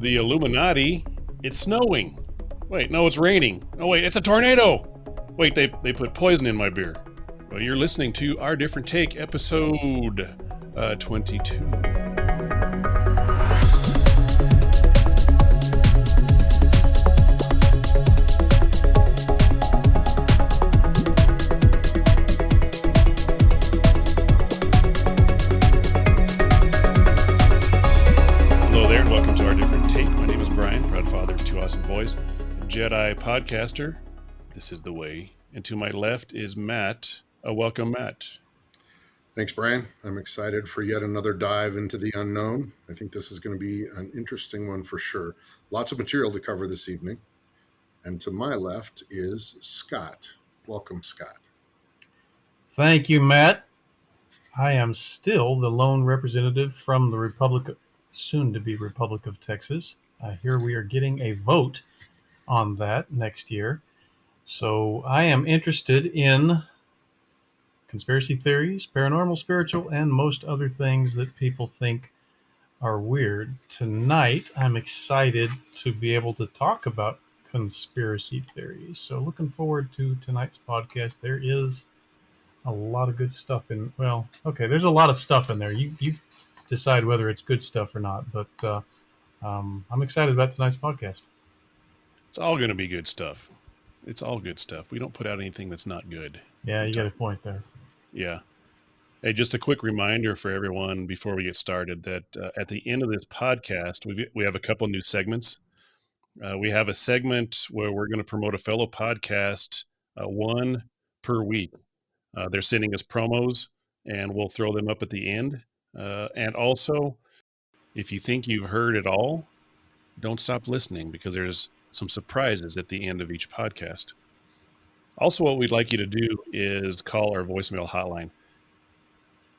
the Illuminati. It's snowing. Wait, no, it's raining. Oh, wait, it's a tornado. Wait, they put poison in my beer. Well, you're listening to Our Different Take, episode 22. Hello there, and welcome to Our Different Take. My name is Brian, proud father of two awesome boys, Jedi podcaster. This is the way. And to my left is Matt. Welcome, Matt. Thanks, Brian. I'm excited for yet another dive into the unknown. I think this is going to be an interesting one for sure. Lots of material to cover this evening. And to my left is Scott. Welcome, Scott. Thank you, Matt. I am still the lone representative from the soon-to-be Republic of Texas. I hear we are getting a vote on that next year. So I am interested in conspiracy theories, paranormal, spiritual, and most other things that people think are weird. Tonight, I'm excited to be able to talk about conspiracy theories. So looking forward to tonight's podcast. There is a lot of good stuff in, there's a lot of stuff in there. You decide whether it's good stuff or not, but I'm excited about tonight's podcast. It's all going to be good stuff. It's all good stuff. We don't put out anything that's not good. Yeah, you got a point there. Yeah. Hey, just a quick reminder for everyone before we get started that at the end of this podcast, we have a couple new segments. We have a segment where we're going to promote a fellow podcast, one per week. They're sending us promos, and we'll throw them up at the end. And also, if you think you've heard it all, don't stop listening because there's some surprises at the end of each podcast. Also, what we'd like you to do is call our voicemail hotline.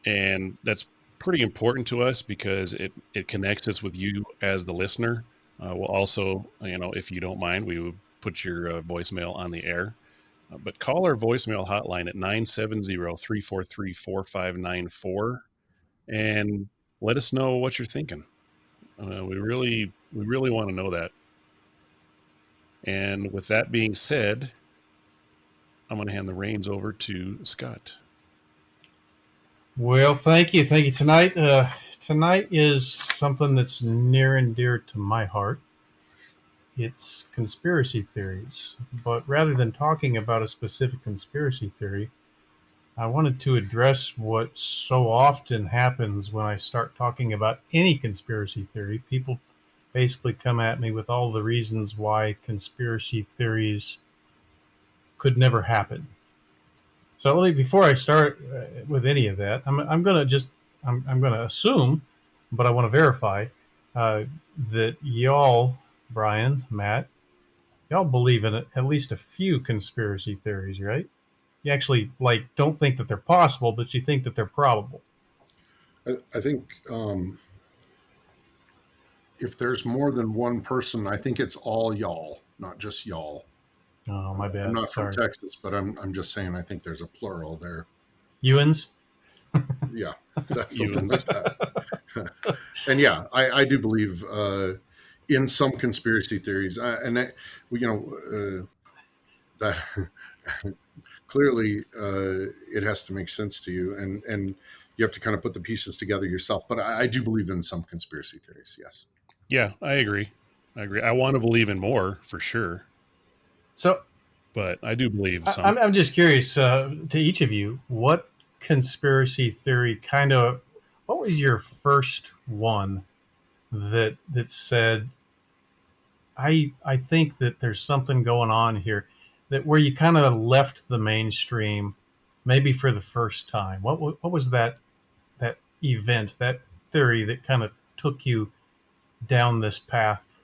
And that's pretty important to us because it connects us with you as the listener. We'll also, if you don't mind, we would put your voicemail on the air. But call our voicemail hotline at 970-343-4594 and let us know what you're thinking. We really want to know that. And with that being said, I'm going to hand the reins over to Scott. Well, thank you. Tonight is something that's near and dear to my heart. It's conspiracy theories. But rather than talking about a specific conspiracy theory, I wanted to address what so often happens when I start talking about any conspiracy theory. People basically come at me with all the reasons why conspiracy theories could never happen. So before I start with any of that, I'm going to assume, but I want to verify that y'all, Brian, Matt, y'all believe in at least a few conspiracy theories, right? You actually don't think that they're possible, but you think that they're probable. I think if there's more than one person, I think it's all y'all, not just y'all. Oh, my bad. I'm not from Texas, but I'm just saying I think there's a plural there. Ewans? Yeah, that's something like that. And yeah, I do believe in some conspiracy theories, and that, that clearly it has to make sense to you, and you have to kind of put the pieces together yourself. But I do believe in some conspiracy theories. Yes. Yeah, I agree. I want to believe in more for sure. But I do believe some. I'm just curious to each of you, what conspiracy theory what was your first one that said, I think that there's something going on here, that where you kind of left the mainstream, maybe for the first time? What was that event, that theory that kind of took you down this path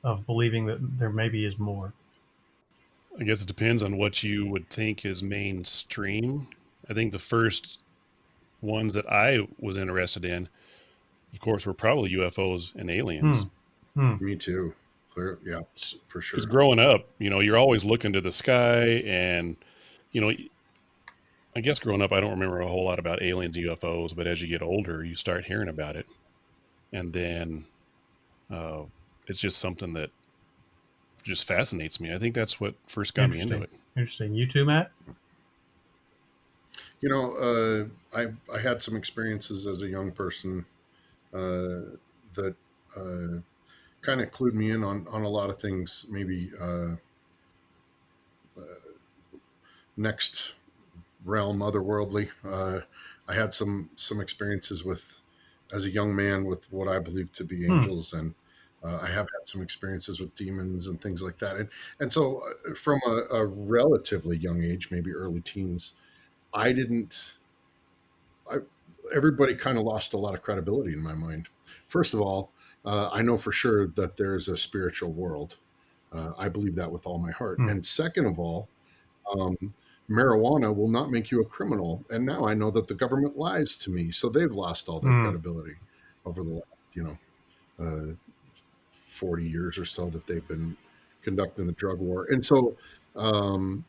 of believing that there maybe is more? I guess it depends on what you would think is mainstream. I think the first ones that I was interested in, of course, were probably UFOs and aliens. Me too. Clear, yeah, for sure. Because growing up, you're always looking to the sky, and I guess growing up, I don't remember a whole lot about aliens and UFOs, but as you get older, you start hearing about it. And then it's just something that just fascinates me. I think that's what first got me into Interesting. it. Interesting. You too, Matt? You know, I had some experiences as a young person that kind of clued me in on a lot of things. Maybe next realm, otherworldly. I had some experiences with as a young man with what I believe to be Hmm. angels, and I have had some experiences with demons and things like that. And so, from a relatively young age, maybe early teens, I didn't. I everybody kind of lost a lot of credibility in my mind. First of all, I know for sure that there's a spiritual world. I believe that with all my heart. Hmm. And second of all, um, marijuana will not make you a criminal. And now I know that the government lies to me, so they've lost all their Hmm. credibility over the last, 40 years or so that they've been conducting the drug war. And so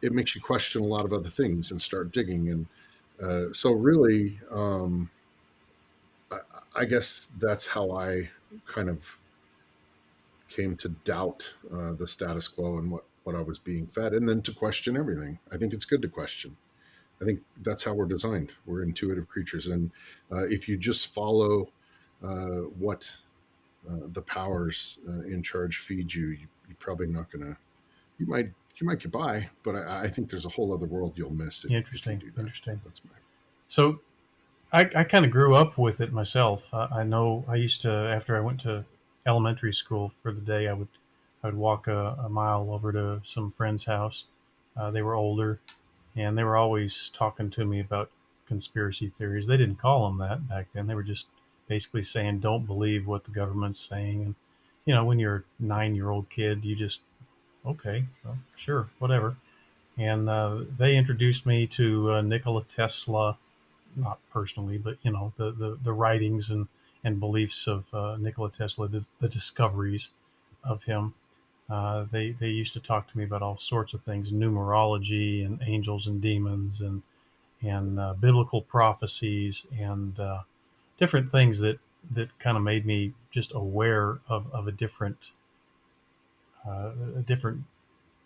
it makes you question a lot of other things and start digging. And so really, I, I guess that's how I kind of came to doubt the status quo and what I was being fed, and then to question everything. I think it's good to question. I think that's how we're designed. We're intuitive creatures, and if you just follow what the powers in charge feed you, you're probably not going to. You might you might get by, but I think there's a whole other world you'll miss if you Interesting. do that. Interesting. That's my So I kind of grew up with it myself. I know I used to, after I went to elementary school for the day, I would walk a mile over to some friend's house. They were older, and they were always talking to me about conspiracy theories. They didn't call them that back then. They were just basically saying, "Don't believe what the government's saying." And when you're a 9-year old kid, you just okay, well, sure, whatever. And they introduced me to Nikola Tesla, not personally, but the writings and beliefs of Nikola Tesla, the discoveries of him. They used to talk to me about all sorts of things, numerology and angels and demons and biblical prophecies and different things that kind of made me just aware of a different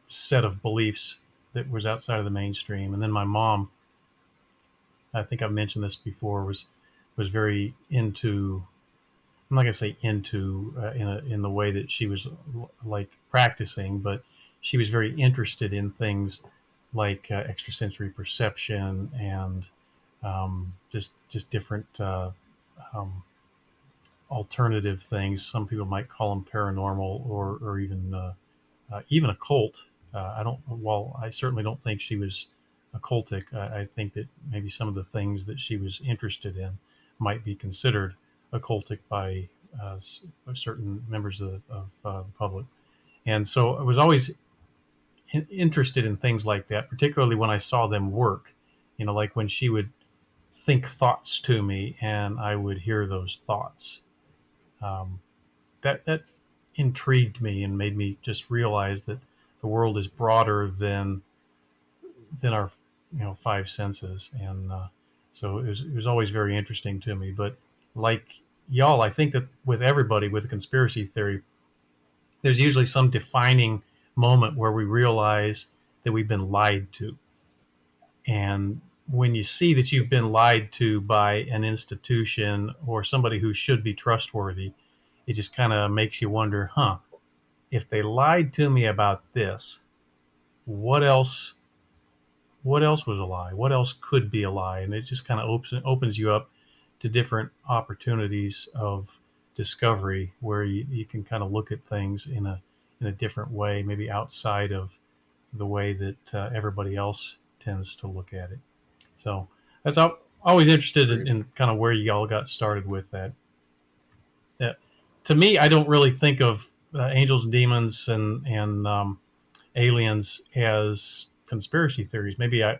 set of beliefs that was outside of the mainstream. And then my mom, I think I've mentioned this before, was very into. I'm not gonna say into in the way that she was like practicing, but she was very interested in things like extrasensory perception and just different um, alternative things. Some people might call them paranormal or even occult. I don't. Well, I certainly don't think she was occultic. I think that maybe some of the things that she was interested in might be considered occultic by certain members of the public. And so I was always interested in things like that, particularly when I saw them work. Like when she would think thoughts to me and I would hear those thoughts. Um, that intrigued me and made me just realize that the world is broader than our five senses, and so it was always very interesting to me. But like y'all, I think that with everybody with a conspiracy theory, there's usually some defining moment where we realize that we've been lied to, and when you see that you've been lied to by an institution or somebody who should be trustworthy, it just kind of makes you wonder, huh? If they lied to me about this, what else what else was a lie? What else could be a lie? And it just kind of opens you up to different opportunities of discovery where you can kind of look at things in a different way, maybe outside of the way that everybody else tends to look at it. So that's always interested great. in kind of where you all got started with that. That to me, I don't really think of angels and demons and aliens as conspiracy theories. Maybe I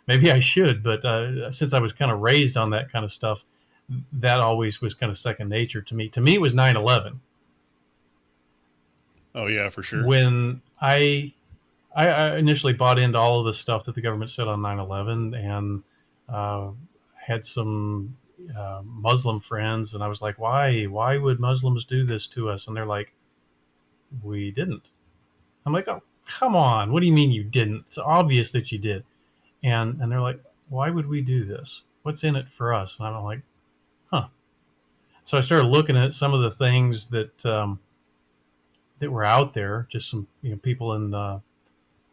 maybe I should, but since I was kind of raised on that kind of stuff, that always was kind of second nature to me. To me, it was 9/11 Oh yeah, for sure. when I initially bought into all of the stuff that the government said on 9/11 and uh, had some Muslim friends, and I was like, why would Muslims do this to us? And they're like, we didn't. I'm like, oh, come on. What do you mean you didn't? It's obvious that you did. And they're like, why would we do this? What's in it for us? And I'm like, huh. So I started looking at some of the things that were out there, just some people in the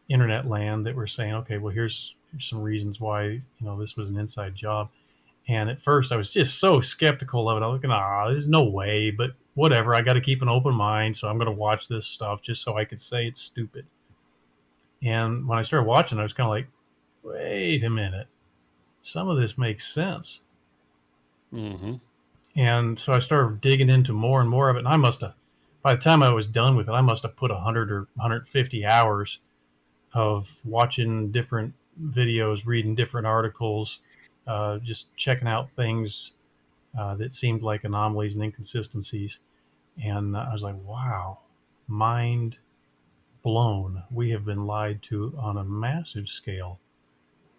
internet land that were saying, okay, well here's some reasons why this was an inside job. And at first, I was just so skeptical of it. I was like, there's no way, but whatever. I got to keep an open mind, so I'm going to watch this stuff just so I could say it's stupid. And when I started watching, I was kind of like, wait a minute, some of this makes sense. Mm-hmm. And so I started digging into more and more of it. And I must have, by the time I was done with it, I must have put 100 or 150 hours of watching different videos, reading different articles, just checking out things that seemed like anomalies and inconsistencies. And I was like, wow, mind blown. We have been lied to on a massive scale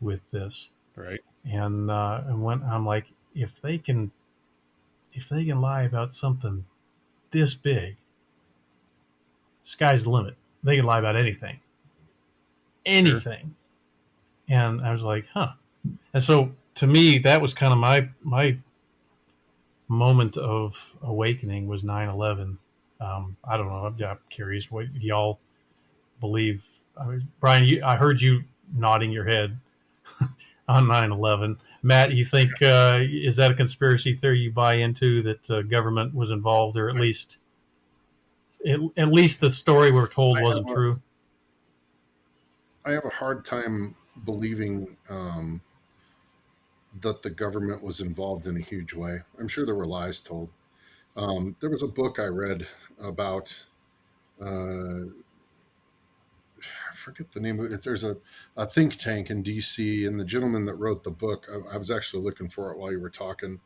with this. Right. And when I'm like, if they can if they can lie about something this big, sky's the limit. They can lie about anything, Sure. anything. And I was like, huh. And so to me, that was kind of my moment of awakening was 9/11. I don't know. I'm curious. What do y'all believe? I mean, Brian, I heard you nodding your head on 9/11. Matt, you think is that a conspiracy theory you buy into that government was involved, or at least the story we're told I wasn't have a true? I have a hard time believing that the government was involved in a huge way. I'm sure there were lies told. There was a book I read about. I forget the name of it. There's a think tank in D.C. and the gentleman that wrote the book. I was actually looking for it while you were talking.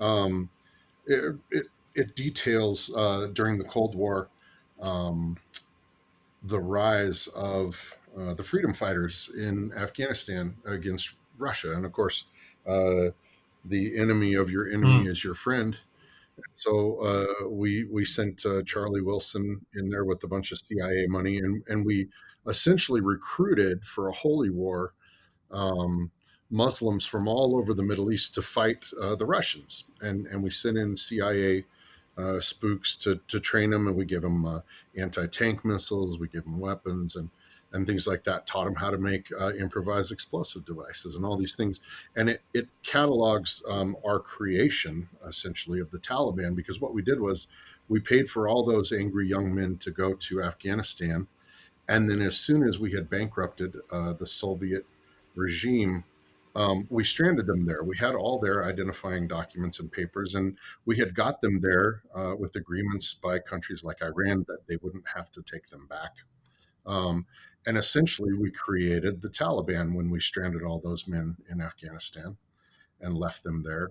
Um, it details during the Cold War um, the rise of the freedom fighters in Afghanistan against Russia, and of course, uh, the enemy of your enemy Hmm. is your friend. So we sent Charlie Wilson in there with a bunch of CIA money, and we essentially recruited for a holy war um, Muslims from all over the Middle East to fight the Russians, and we sent in CIA spooks to train them, and we give them anti-tank missiles, we give them weapons and things like that. Taught them how to make improvised explosive devices and all these things, and it catalogs our creation essentially of the Taliban, because what we did was we paid for all those angry young men to go to Afghanistan, and then as soon as we had bankrupted the Soviet regime, we stranded them there. We had all their identifying documents and papers, and we had got them there with agreements by countries like Iran that they wouldn't have to take them back. Um, and essentially, we created the Taliban when we stranded all those men in Afghanistan and left them there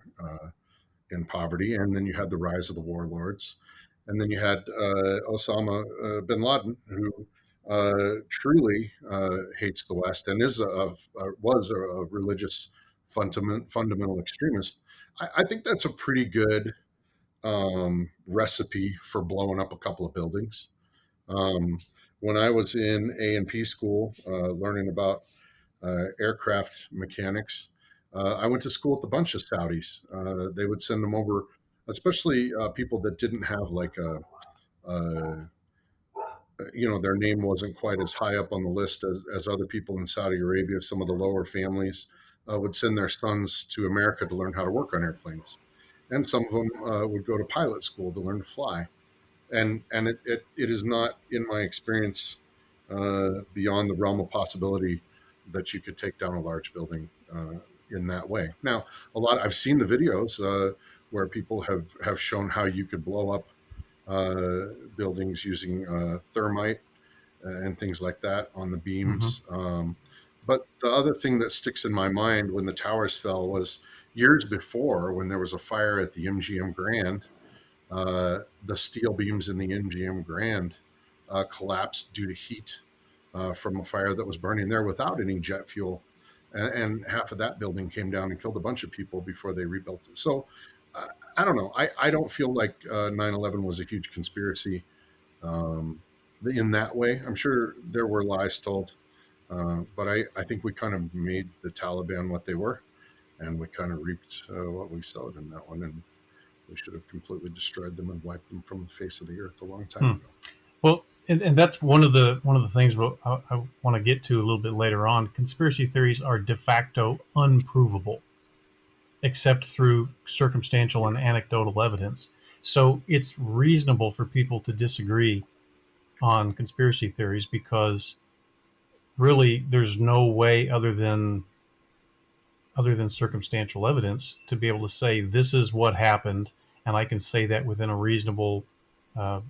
in poverty. And then you had the rise of the warlords. And then you had Osama bin Laden, who truly hates the West and was a religious fundamental extremist. I think that's a pretty good recipe for blowing up a couple of buildings. Um, when I was in A&P school learning about aircraft mechanics. I went to school with a bunch of Saudis. They would send them over, especially people that didn't have like a their name wasn't quite as high up on the list as other people in Saudi Arabia. Some of the lower families would send their sons to America to learn how to work on airplanes. And some of them would go to pilot school to learn to fly. And it is not, in my experience, beyond the realm of possibility that you could take down a large building in that way. Now, I've seen the videos where people have shown how you could blow up buildings using thermite and things like that on the Hmm. beams. But the other thing that sticks in my mind when the towers fell was years before, when there was a fire at the MGM Grand. The steel beams in the MGM Grand collapsed due to heat from a fire that was burning there without any jet fuel. And half of that building came down and killed a bunch of people before they rebuilt it. So I don't know. I don't feel like 9/11 was a huge conspiracy. Um, in that way. I'm sure there were lies told, but I think we kind of made the Taliban what they were, and we kind of reaped what we sowed in that one. And we should have completely destroyed them and wiped them from the face of the earth a long time Hmm. ago. Well, and that's one of the things I want to get to a little bit later on. Conspiracy theories are de facto unprovable, except through circumstantial and anecdotal evidence. So it's reasonable for people to disagree on conspiracy theories because really there's no way other than circumstantial evidence to be able to say this is what happened, and I can say that within a uh,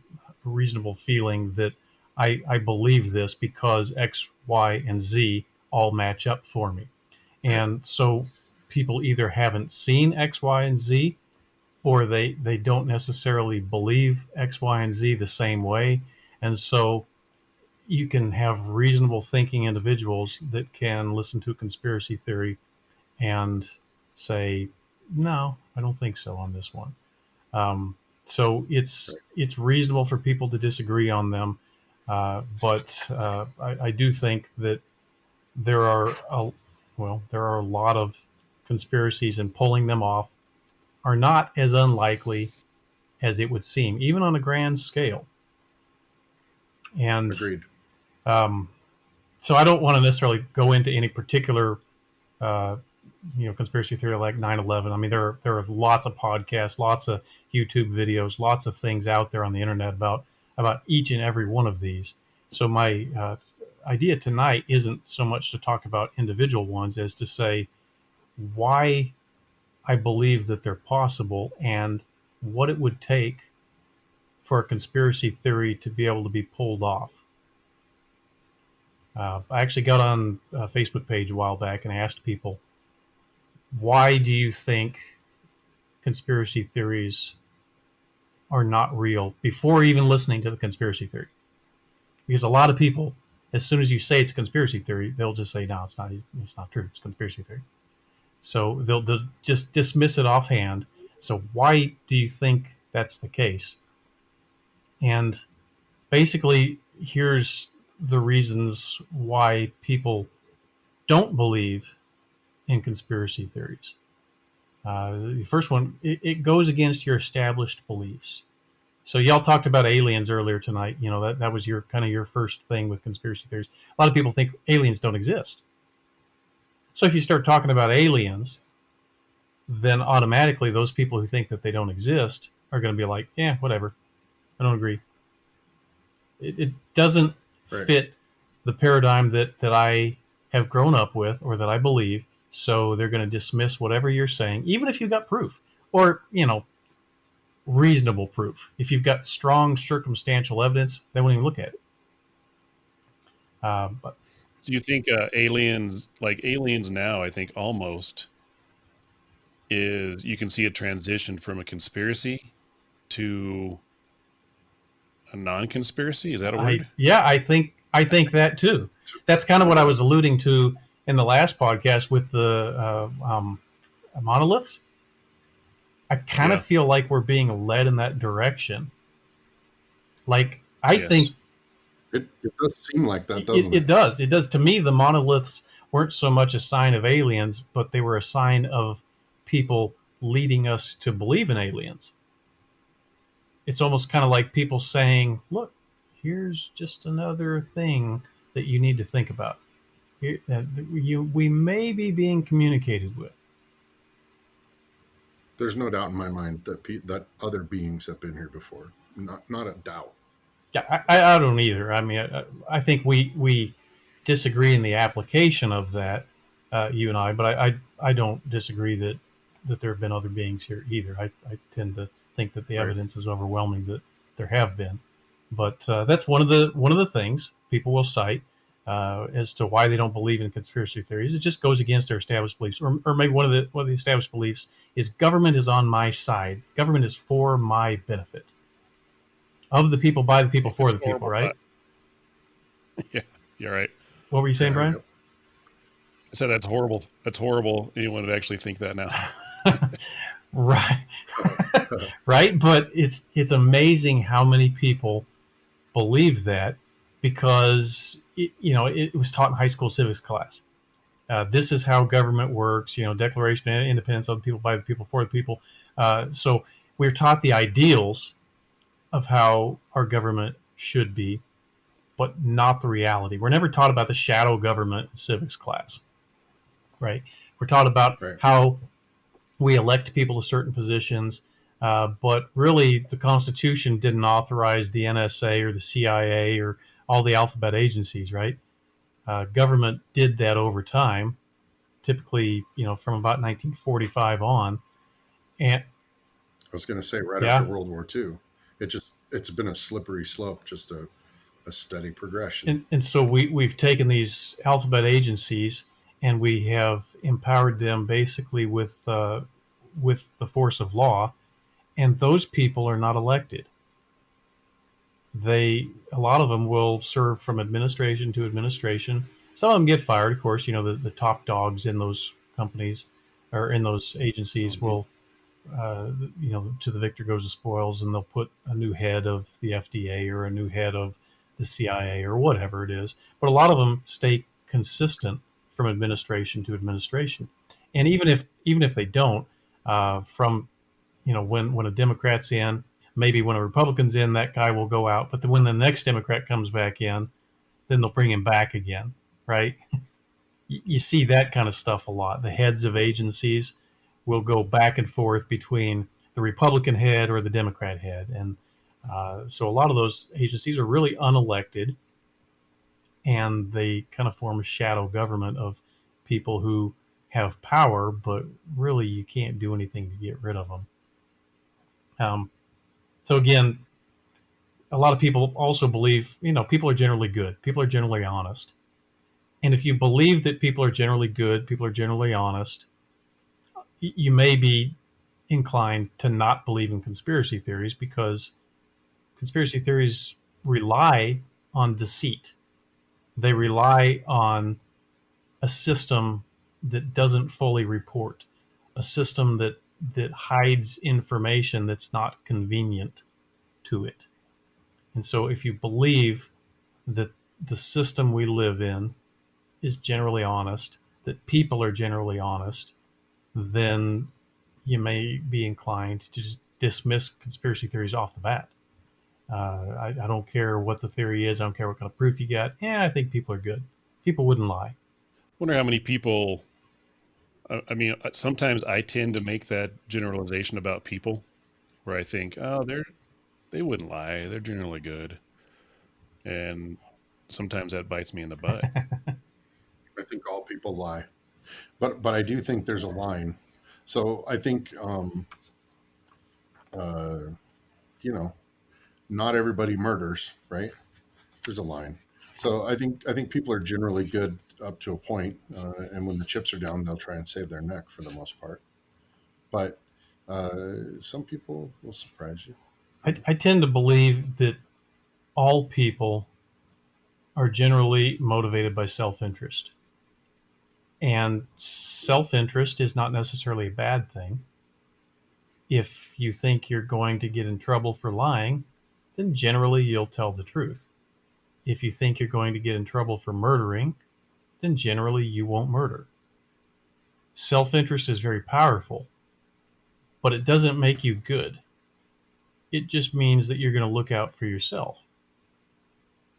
reasonable feeling that I believe this because X, Y, and Z all match up for me. Right. And so people either haven't seen X, Y, and Z, or they don't necessarily believe X, Y, and Z the same way. And so you can have reasonable thinking individuals that can listen to a conspiracy theory and say, no, I don't think so on this one. So Right. it's reasonable for people to disagree on them, but I do think that there are there are a lot of conspiracies, and pulling them off are not as unlikely as it would seem, even on a grand scale. And Agreed. um, so I don't want to necessarily go into any particular uh, conspiracy theory like 9/11. I mean, there are lots of podcasts, lots of YouTube videos, lots of things out there on the internet about each and every one of these. So my idea tonight isn't so much to talk about individual ones as to say why I believe that they're possible and what it would take for a conspiracy theory to be able to be pulled off. I actually got on a Facebook page a while back and asked people, why do you think conspiracy theories are not real before even listening to the conspiracy theory? Because a lot of people, as soon as you say it's a conspiracy theory, they'll just say, no, it's not. It's not true. It's a conspiracy theory. So they'll just dismiss it offhand. So why do you think that's the case? And basically, here's the reasons why people don't believe in conspiracy theories. The first one, it goes against your established beliefs. So y'all talked about aliens earlier tonight. You know, that was your kind of your first thing with conspiracy theories. A lot of people think aliens don't exist. So if you start talking about aliens, then automatically those people who think that they don't exist are going to be like, yeah, whatever. I don't agree. It doesn't Right. fit the paradigm that I have grown up with or that I believe. So they're going to dismiss whatever you're saying, even if you've got proof or, reasonable proof. If you've got strong circumstantial evidence, they won't even look at it. But Do you think aliens now? I think almost is you can see a transition from a conspiracy to a non-conspiracy. Is that a word? I think that too. That's kind of what I was alluding to in the last podcast with the monoliths. I kind of Yeah. feel like we're being led in that direction. Like I think Yes. It does seem like that, doesn't it? it does. It does. To me, the monoliths weren't so much a sign of aliens, but they were a sign of people leading us to believe in aliens. It's almost kind of like people saying, look, here's just another thing that you need to think about. We may be being communicated with. There's no doubt in my mind that that other beings have been here before. Not a doubt. Yeah, I don't either. I mean, I think we disagree in the application of that, you and I, but I don't disagree that there have been other beings here either. I tend to think that the Right. evidence is overwhelming that there have been, but that's one of the things people will cite as to why they don't believe in conspiracy theories. It just goes against their established beliefs, or maybe one of the established beliefs is government is on my side. Government is for my benefit. Of the people, by the people, for It's the people, horrible, right? but yeah, you're right. What were you saying, Yeah. Brian? Yep. I said that's horrible. That's horrible. Anyone would actually think that now. Right, right. But it's amazing how many people believed that because it was taught in high school civics class. This is how government works. Declaration of Independence of the people, by the people, for the people. So we're taught the ideals of how our government should be, but not the reality. We're never taught about the shadow government in civics class, right? We're taught about Right. how we elect people to certain positions, but really the Constitution didn't authorize the NSA or the CIA or all the alphabet agencies, right? Government did that over time, typically, from about 1945 on. And I was going to say right after yeah, World War II, it's been a slippery slope, just a steady progression. and so we've taken these alphabet agencies and we have empowered them basically with the force of law, and those people are not elected. A lot of them will serve from administration to administration. Some of them get fired, of course. The top dogs in those companies or in those agencies Hmm. will, to the victor goes the spoils, and they'll put a new head of the FDA or a new head of the CIA or whatever it is. But a lot of them stay consistent from administration to administration, and even if they don't, from when a Democrat's in, maybe when a Republican's in, that guy will go out. But then when the next Democrat comes back in, then they'll bring him back again, right? You see that kind of stuff a lot. The heads of agencies will go back and forth between the Republican head or the Democrat head, and so a lot of those agencies are really unelected, and they kind of form a shadow government of people who have power, but really you can't do anything to get rid of them. So again, a lot of people also believe, people are generally good. People are generally honest. And if you believe that people are generally good, people are generally honest, you may be inclined to not believe in conspiracy theories because conspiracy theories rely on deceit. They rely on a system that doesn't fully report, a system that hides information that's not convenient to it. And so if you believe that the system we live in is generally honest, that people are generally honest, then you may be inclined to just dismiss conspiracy theories off the bat. I don't care what the theory is. I don't care what kind of proof you got. Yeah, I think people are good. People wouldn't lie. Wonder how many people. I mean, sometimes I tend to make that generalization about people, where I think, oh, they wouldn't lie. They're generally good, and sometimes that bites me in the butt. I think all people lie, but I do think there's a line. So I think uh, you know not everybody murders, right? There's a line. So I think people are generally good up to a point, and when the chips are down, they'll try and save their neck for the most part. But some people will surprise you. I tend to believe that all people are generally motivated by self interest. And self interest is not necessarily a bad thing. If you think you're going to get in trouble for lying, then generally you'll tell the truth. If you think you're going to get in trouble for murdering, then generally you won't murder. Self interest is very powerful, but it doesn't make you good. It just means that you're going to look out for yourself.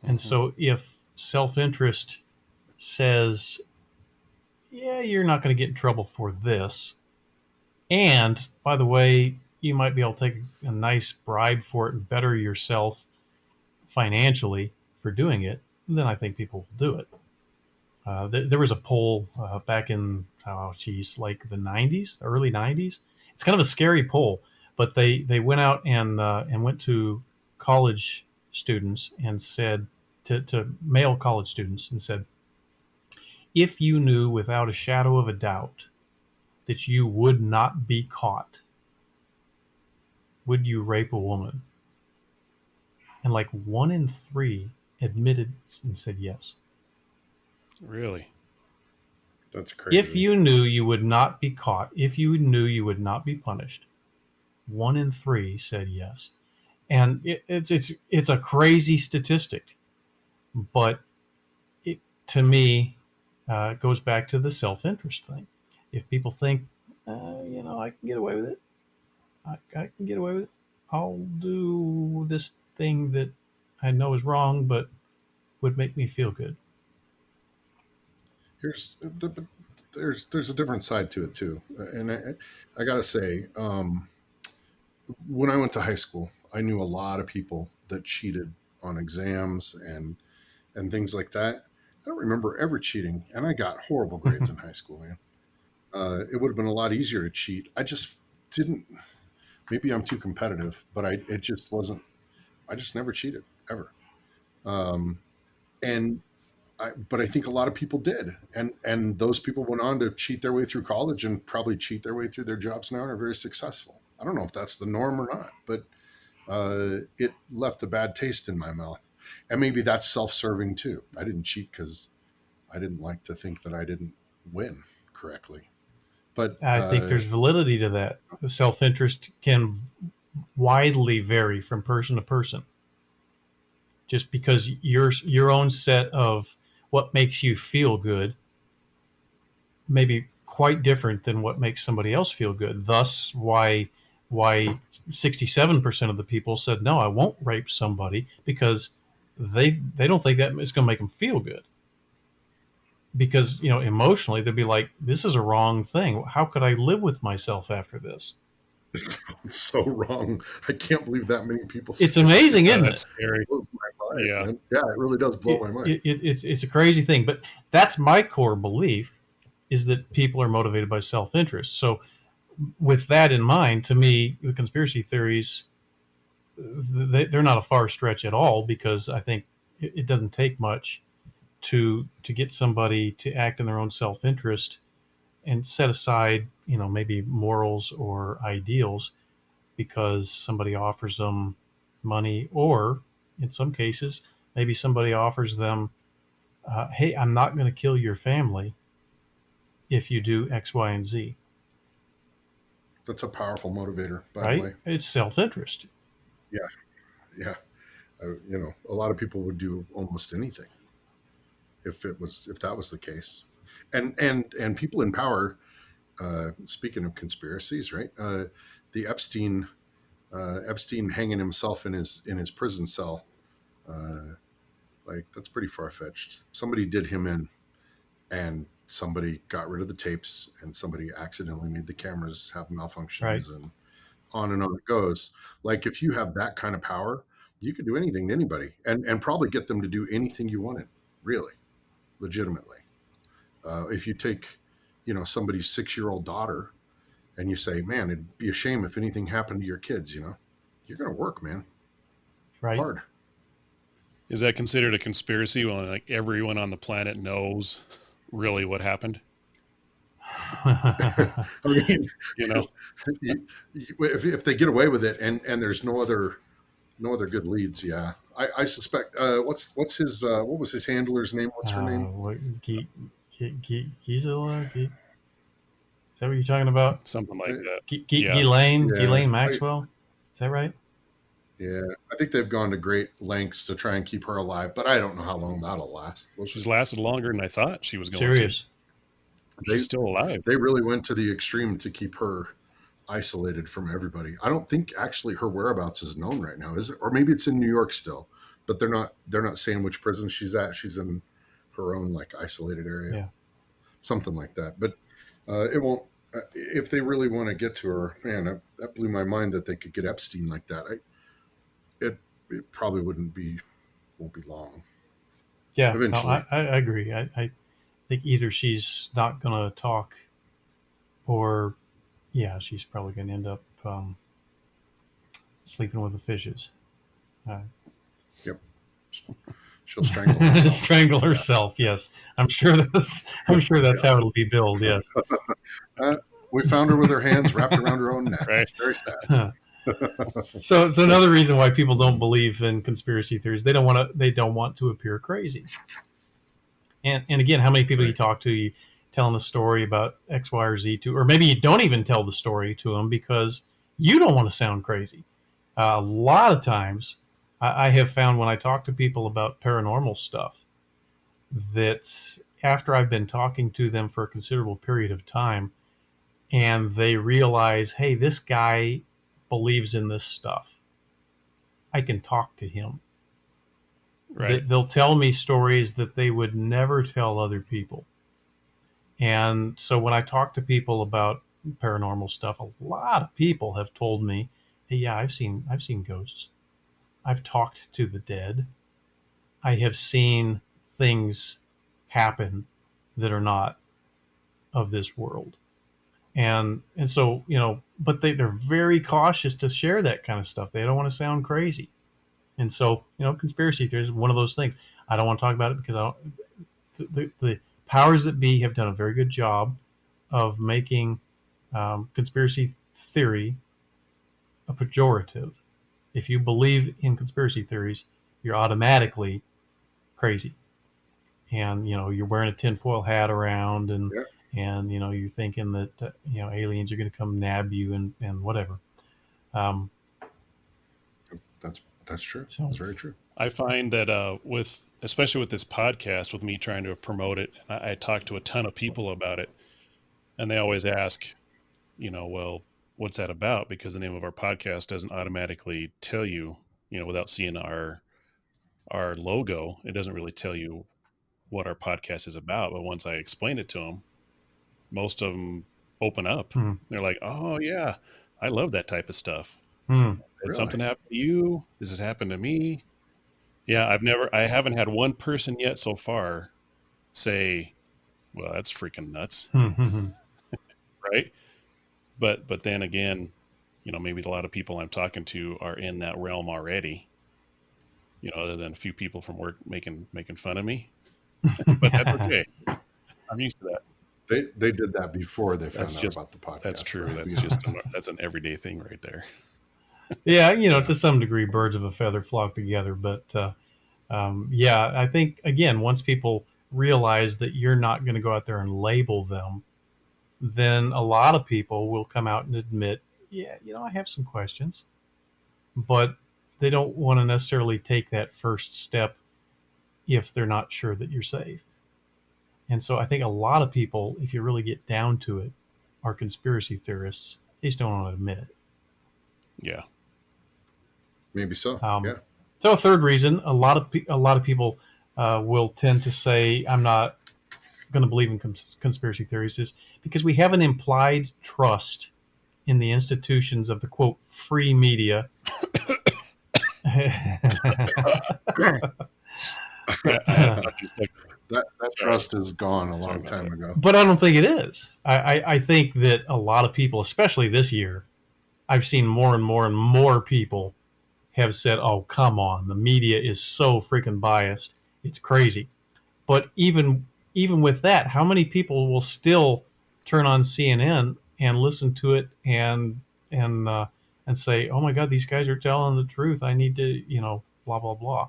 And Hmm. so if self interest says, yeah, you're not going to get in trouble for this, and by the way, you might be able to take a nice bribe for it and better yourself financially for doing it, then I think people will do it. There was a poll back in, oh geez, like the 90s, early 90s. It's kind of a scary poll, but they went out and went to college students and said, to male college students, and said, if you knew without a shadow of a doubt that you would not be caught, would you rape a woman? And like 1 in 3 admitted and said yes. Really? That's If crazy. you knew you would not be caught, if you knew you would not be punished, 1 in 3 said yes. And it's a crazy statistic, but it, to me, it goes back to the self-interest thing. If people think, I can get away with it, I can get away with it. I'll do this thing that I know is wrong, but would make me feel good. Here's the, there's a different side to it too, and I gotta say, when I went to high school, I knew a lot of people that cheated on exams and things like that. I don't remember ever cheating, and I got horrible grades in high school, man. It would have been a lot easier to cheat. I just didn't. Maybe I'm too competitive, but it just wasn't. I just never cheated ever. Um, and but I think a lot of people did, and those people went on to cheat their way through college and probably cheat their way through their jobs now and are very successful. I don't know if that's the norm or not, but it left a bad taste in my mouth, and maybe that's self-serving too. I didn't cheat because I didn't like to think that I didn't win correctly, but I think there's validity to that. The self-interest can widely vary from person to person. Just because your own set of what makes you feel good may be quite different than what makes somebody else feel good. Thus, why 67% of the people said no, I won't rape somebody, because they don't think that is going to make them feel good. Because emotionally they'd be like, this is a wrong thing. How could I live with myself after this? it's so wrong. I can't believe that many people. It's amazing, isn't That's it? scary. It blows my mind, Yeah. man. Yeah, it really does blow my mind. It's a crazy thing, but that's my core belief, is that people are motivated by self-interest. So with that in mind, to me, the conspiracy theories, they're not a far stretch at all, because I think it doesn't take much to get somebody to act in their own self-interest and set aside, maybe morals or ideals, because somebody offers them money, or in some cases, maybe somebody offers them, hey, I'm not going to kill your family if you do X, Y, and Z. That's a powerful motivator, by the Right? way. It's self-interest. Yeah, yeah. A lot of people would do almost anything if that was the case, and people in power. Speaking of conspiracies, right? The Epstein hanging himself in his prison cell. Uh, like, that's pretty far fetched. Somebody did him in, and somebody got rid of the tapes, and somebody accidentally made the cameras have Right. malfunctions, and on it goes. Like, if you have that kind of power, you could do anything to anybody, and probably get them to do anything you wanted, really, legitimately. If you take, somebody's 6-year-old daughter, and you say, man, it'd be a shame if anything happened to your kids, you're going to work, man, Right. hard. Is that considered a conspiracy when like everyone on the planet knows really what happened? I mean, You know, if they get away with it, and there's no other good leads, yeah, I suspect. What's his what was his handler's name? What's her name? what, Gisela? Is that what you're talking about? something like Uh, that. Yeah. Yeah, Ghislaine Maxwell? Is that right? yeah. I think they've gone to great lengths to try and keep her alive, but I don't know how long that'll last. She's lasted longer than I thought she was going to. Serious. They She's still alive. they really went to the extreme to keep her isolated from everybody. I don't think actually her whereabouts is known right now, is it? Or maybe it's in New York still, but they're not saying which prison she's at. She's in her own, like, isolated area, Yeah. something like that. But it won't. If they really want to get to her, man, that blew my mind that they could get Epstein like that. It probably won't be long. Yeah. No, Eventually, I agree. I think either she's not going to talk, or, yeah, she's probably going to end up sleeping with the fishes. yep, she'll strangle herself. Strangle herself. Yes, I'm sure that's Yeah. how it'll be billed. Yes. We found her with her hands wrapped around her own neck. Right. Very sad. So another reason why people don't believe in conspiracy theories, they don't want to appear crazy. And again, how many people you talk to, you telling a story about X, Y, or Z to, or maybe you don't even tell the story to them because you don't want to sound crazy. A lot of times, I have found when I talk to people about paranormal stuff that after I've been talking to them for a considerable period of time, and they realize, hey, this guy believes in this stuff, I can talk to him. Right. They'll tell me stories that they would never tell other people. And so when I talk to people about paranormal stuff, a lot of people have told me, "Hey, yeah, I've seen ghosts. I've talked to the dead. I have seen things happen that are not of this world." And so, but they're very cautious to share that kind of stuff. They don't want to sound crazy. And so, conspiracy theories is one of those things. I don't want to talk about it because the powers that be have done a very good job of making conspiracy theory a pejorative. If you believe in conspiracy theories, you're automatically crazy, and you're wearing a tinfoil hat around, and Yeah, you're thinking that aliens are going to come nab you and whatever. Um, that's true. so That's very true. I find that especially with this podcast, with me trying to promote it, I talk to a ton of people about it, and they always ask, well, what's that about? Because the name of our podcast doesn't automatically tell you, without seeing our logo, it doesn't really tell you what our podcast is about. But once I explain it to them, most of them open up. hmm, They're like, "Oh yeah, I love that type of stuff. hmm, Did Really? something happen to you? Does this happen to me?" Yeah, I haven't had one person yet so far say, "Well, that's freaking nuts," hmm, hmm, hmm. right? But then again, maybe a lot of people I'm talking to are in that realm already. Other than a few people from work making fun of me, but that's okay. I'm used to that. They did that before they That's found out just about the that's podcast, true. Brian. That's Be just honest. that's an everyday thing right there. Yeah, Yeah. to some degree, birds of a feather flock together. But yeah, I think again, once people realize that you're not going to go out there and label them, then a lot of people will come out and admit, yeah, I have some questions, but they don't want to necessarily take that first step if they're not sure that you're safe. And so I think a lot of people, if you really get down to it, are conspiracy theorists. They just don't want to admit it. Yeah. Maybe so. Um, Yeah. so a third reason, a lot of people will tend to say, "I'm not going to believe in conspiracy theories," is because we have an implied trust in the institutions of the quote free media. I had something stuck. That Sorry. trust is gone a Sorry long about time that. ago. But I don't think it is. I think that a lot of people, especially this year, I've seen more and more and more people have said, "Oh, come on, the media is so freaking biased. It's crazy." But even with that, how many people will still turn on CNN and listen to it and and say, "Oh my God, these guys are telling the truth. I need to, blah blah blah."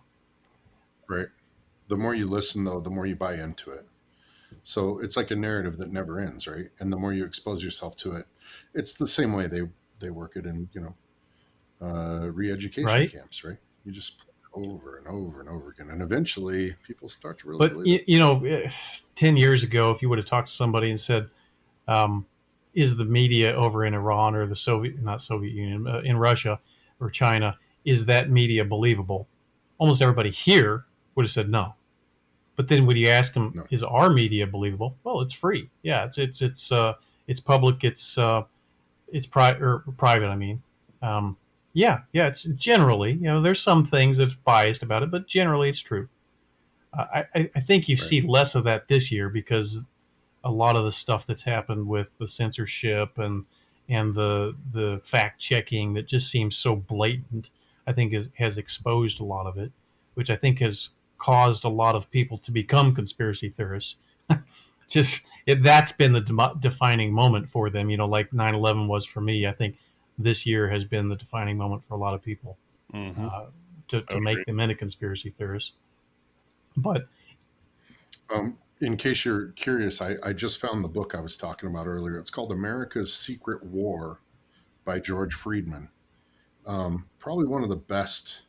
Right. The more you listen, though, the more you buy into it. So it's like a narrative that never ends, right? And the more you expose yourself to it, it's the same way they work it in re-education Right? camps, right? You just play it over and over and over again, and eventually people start to really But believe it. 10 years ago, if you would have talked to somebody and said, um, "Is the media over in Iran or the not Soviet Union, in Russia or China, is that media believable?" Almost everybody here would have said no. But then when you ask them, No, "Is our media believable?" Well, it's free. Yeah, it's public. It's private. I mean, yeah. It's generally, there's some things that's biased about it, but generally it's true. I think you right, see less of that this year because a lot of the stuff that's happened with the censorship and the fact checking that just seems so blatant, I think has exposed a lot of it, which I think has caused a lot of people to become conspiracy theorists. That's been the defining moment for them. Like 9/11 was for me. I think this year has been the defining moment for a lot of people, Hmm. uh, to I to would agree. make them into conspiracy theorists. But in case you're curious, I just found the book I was talking about earlier. It's called America's Secret War by George Friedman. Probably one of the best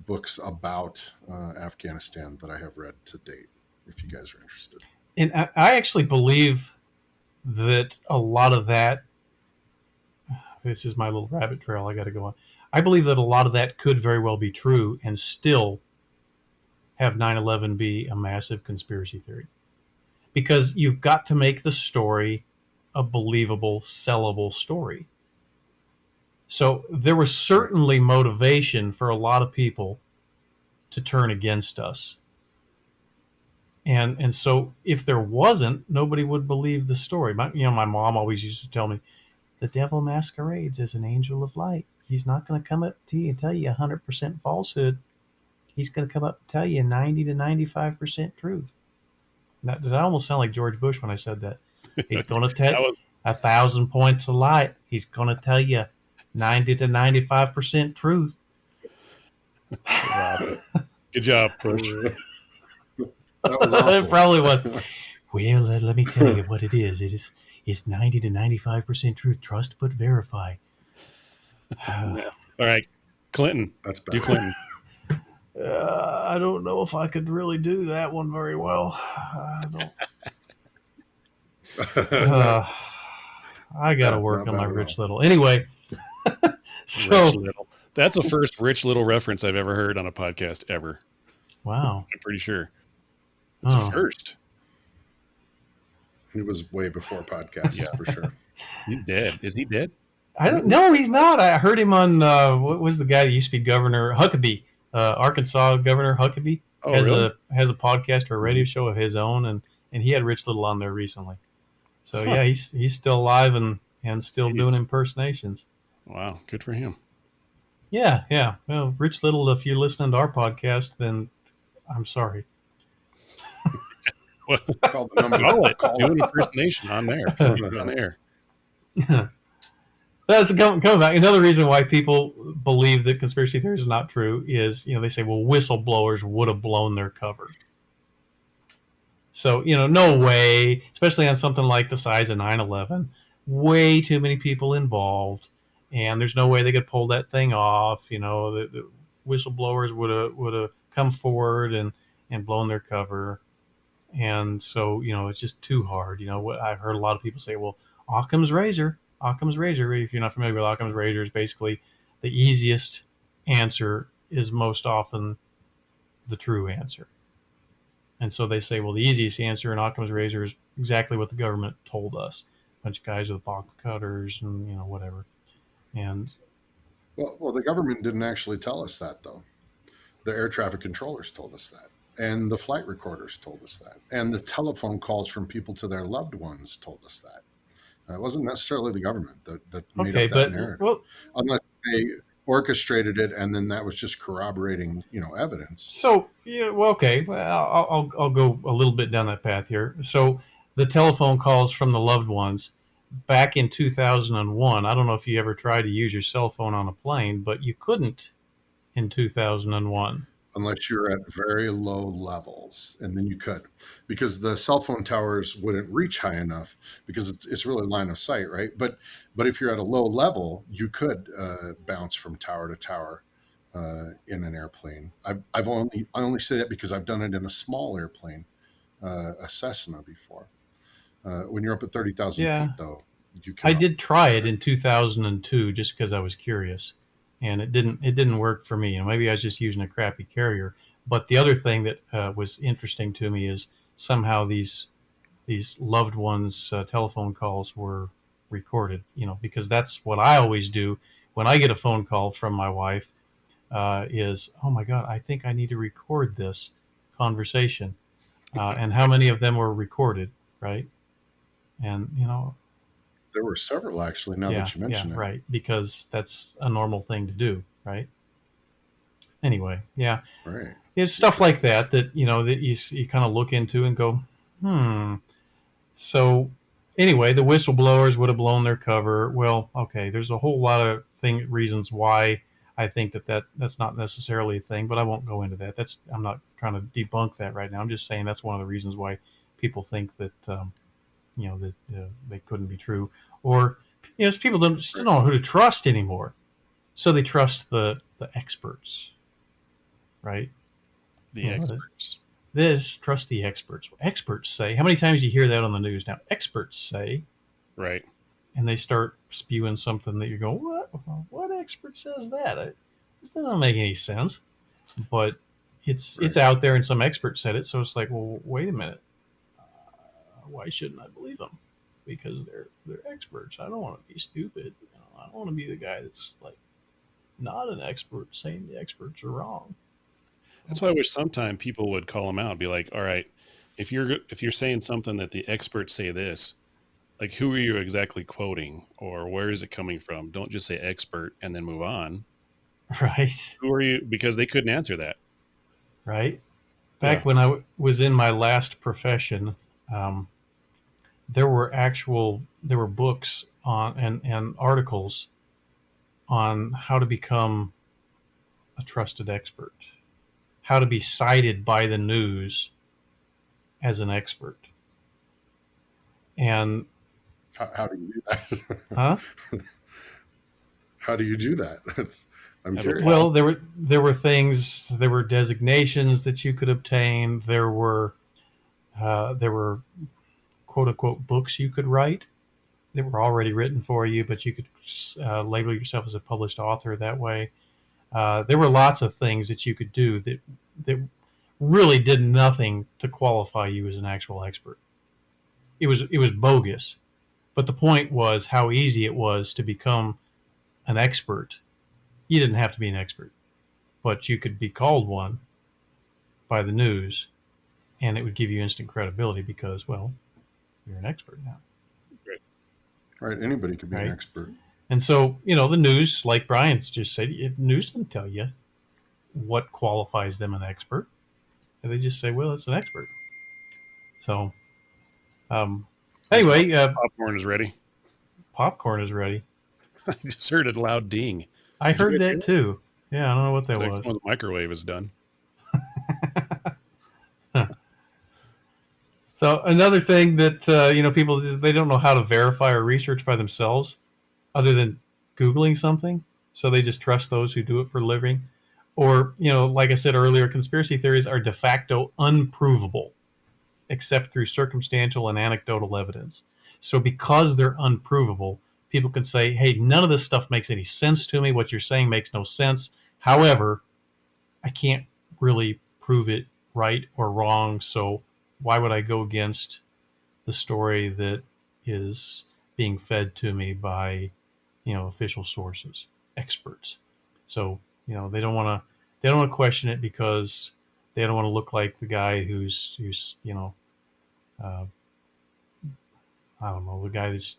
books about Afghanistan that I have read to date, if you guys are interested. And I actually believe that a lot of that, this is my little rabbit trail I got to go on. I believe that a lot of that could very well be true and still have 9/11 be a massive conspiracy theory. Because you've got to make the story a believable, sellable story. So there was Right. certainly motivation for a lot of people to turn against us. And so if there wasn't, nobody would believe the story. My mom always used to tell me, the devil masquerades as an angel of light. He's not going to come up to you and tell you 100% falsehood. He's going to come up and tell you 90 to 95% truth. Now, does that almost sound like George Bush when I said that? He's going to tell That was 1,000 points of light. He's going to tell you 90 to 95% truth. wow. Good job, Bush. That was It awful. probably was. Well, let me tell you what it is. It's 90 to 95% truth. Trust but verify. Yeah. All right, Clinton. That's Do bad. Clinton. I don't know if I could really do that one very well. I don't. Uh, I got to Yeah, work not on my bad at Rich all. Little. Anyway, Rich so Little. That's the first Rich Little reference I've ever heard on a podcast ever. wow. I'm pretty sure it's a Oh, first. He was way before Yeah, podcasts for sure. he's dead. Is he dead? I don't know. He's not. I heard him on what was the guy that used to be governor Huckabee, Arkansas Governor Huckabee Oh, really? has a podcast or a radio Mhm. show of his own, and he had Rich Little on there recently. So Huh. yeah, he's still alive and still doing Jeez. impersonations. Wow. Good for him. Yeah, yeah. Well, Rich Little, if you're listening to our podcast, then I'm sorry. Well, Call the number. call it. Call Do it. an impersonation on there before you get on air. That's coming back. Another reason why people believe that conspiracy theories are not true is, they say, well, whistleblowers would have blown their cover. So, no way, especially on something like the size of 9/11, way too many people involved, and there's no way they could pull that thing off. The whistleblowers would have come forward and blown their cover, and so it's just too hard. What I've heard a lot of people say, well, Occam's razor. Occam's razor. If you're not familiar with Occam's razor, is basically the easiest answer is most often the true answer. And so they say, well, the easiest answer in Occam's razor is exactly what the government told us. A bunch of guys with box cutters and whatever. And Well, the government didn't actually tell us that, though. The air traffic controllers told us that. And the flight recorders told us that. And the telephone calls from people to their loved ones told us that. It wasn't necessarily the government that made okay, up that but narrative, well, unless they orchestrated it and then that was just corroborating, evidence. so yeah, well, okay, well, I'll go a little bit down that path here. So the telephone calls from the loved ones back in 2001. I don't know if you ever tried to use your cell phone on a plane, but you couldn't in 2001. Unless you're at very low levels, and then you could, because the cell phone towers wouldn't reach high enough because it's really line of sight, right? But if you're at a low level, you could bounce from tower to tower in an airplane. I only say that because I've done it in a small airplane, a Cessna before. When you're up at 30,000 Yeah, feet, though, you I cannot did try do it that. in 2002 just because I was curious, and it didn't work for me. Maybe I was just using a crappy carrier. But the other thing that was interesting to me is somehow these loved ones' telephone calls were recorded. Because that's what I always do when I get a phone call from my wife. Is, oh my God, I think I need to record this conversation, and how many of them were recorded, right? And There were several actually. Now yeah, that you yeah, mention it, right. Because that's a normal thing to do, right? Anyway, yeah, right? it's stuff like Interesting. that you kind of look into and go, hmm. So anyway, the whistleblowers would have blown their cover. Well, okay, there's a whole lot of reasons why I think that's not necessarily a thing, but I won't go into that. I'm not trying to debunk that right now. I'm just saying that's one of the reasons why people think that that they couldn't be true, or people just don't know who to trust anymore. So they trust the experts, right? The experts. Trust the experts. Experts say. How many times do you hear that on the news now? Experts say, Right. and they start spewing something that you go, what? What expert says that? This doesn't make any sense. But it's out there, and some expert said it. So it's like, well, wait a minute. Why shouldn't I believe them? Because they're experts. I don't want to be stupid. I don't want to be the guy that's like not an expert saying the experts are wrong. That's why I wish sometime people would call them out and be like, all right, if you're saying something that the experts say this, like who are you exactly quoting or where is it coming from? Don't just say expert and then move on. Right. Who are you? Because they couldn't answer that. Right. Yeah. Back when I was in my last profession, um, there were books on and articles on how to become a trusted expert, how to be cited by the news as an expert. And How do you do that? huh? How do you do that? I'm Have a curious. Well, there were designations that you could obtain. There were quote unquote books you could write that were already written for you, but you could label yourself as a published author that way. There were lots of things that you could do that really did nothing to qualify you as an actual expert. It was bogus, but the point was how easy it was to become an expert. You didn't have to be an expert, but you could be called one by the news, and it would give you instant credibility because, well, you're an expert now. Right, anybody could be an Right. expert. And so, the news, like Brian's just said, news doesn't tell you what qualifies them an expert. And they just say, well, it's an expert. So, anyway, Popcorn is ready. popcorn is ready. I just heard a loud ding. I Did you heard guys hear that too. Yeah, I don't know what that Like was. when the microwave is done. So another thing that people they don't know how to verify or research by themselves, other than Googling something. So they just trust those who do it for a living, or like I said earlier, conspiracy theories are de facto unprovable, except through circumstantial and anecdotal evidence. So because they're unprovable, people can say, "Hey, none of this stuff makes any sense to me. What you're saying makes no sense. However, I can't really prove it right or wrong, so why would I go against the story that is being fed to me by official sources, experts?" So they don't want to question it because they don't want to look like the guy who's uh, I don't know, the guy that's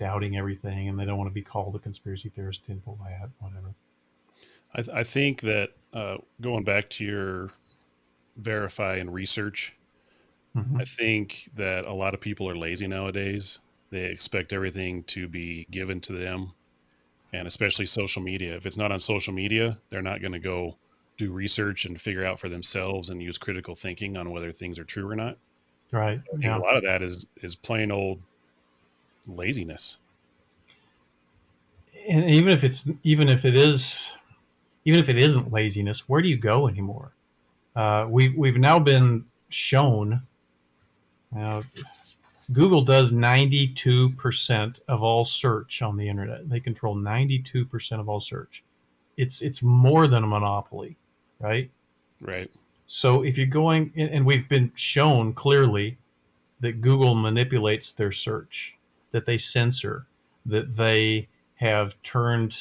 doubting everything, and they don't want to be called a conspiracy theorist, tinfoil hat, whatever. I think that going back to your verify and research, Mm-hmm. I think that a lot of people are lazy nowadays. They expect everything to be given to them, and especially social media. If it's not on social media, they're not going to go do research and figure out for themselves and use critical thinking on whether things are true or not. Right. I think a Yeah. lot of that is plain old laziness. And even if it isn't laziness, where do you go anymore? We've now been shown. Uh, Google does 92% of all search on the internet. They control 92% of all search. It's more than a monopoly, right? Right. So if you're going, and we've been shown clearly that Google manipulates their search, that they censor, that they have turned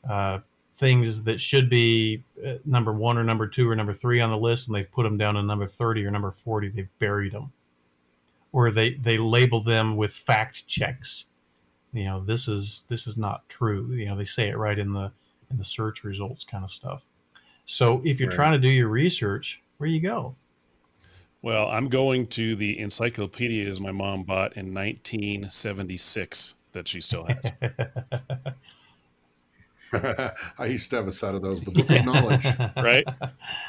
uh, things that should be number one or number two or number three on the list, and they've put them down to number 30 or number 40. They've buried them, or they label them with fact checks. This is not true. They say it right in the search results kind of stuff. So if you're Right. trying to do your research, where you go? Well, I'm going to the encyclopedias my mom bought in 1976 that she still has. I used to have a set of those, the Book of Knowledge. Right?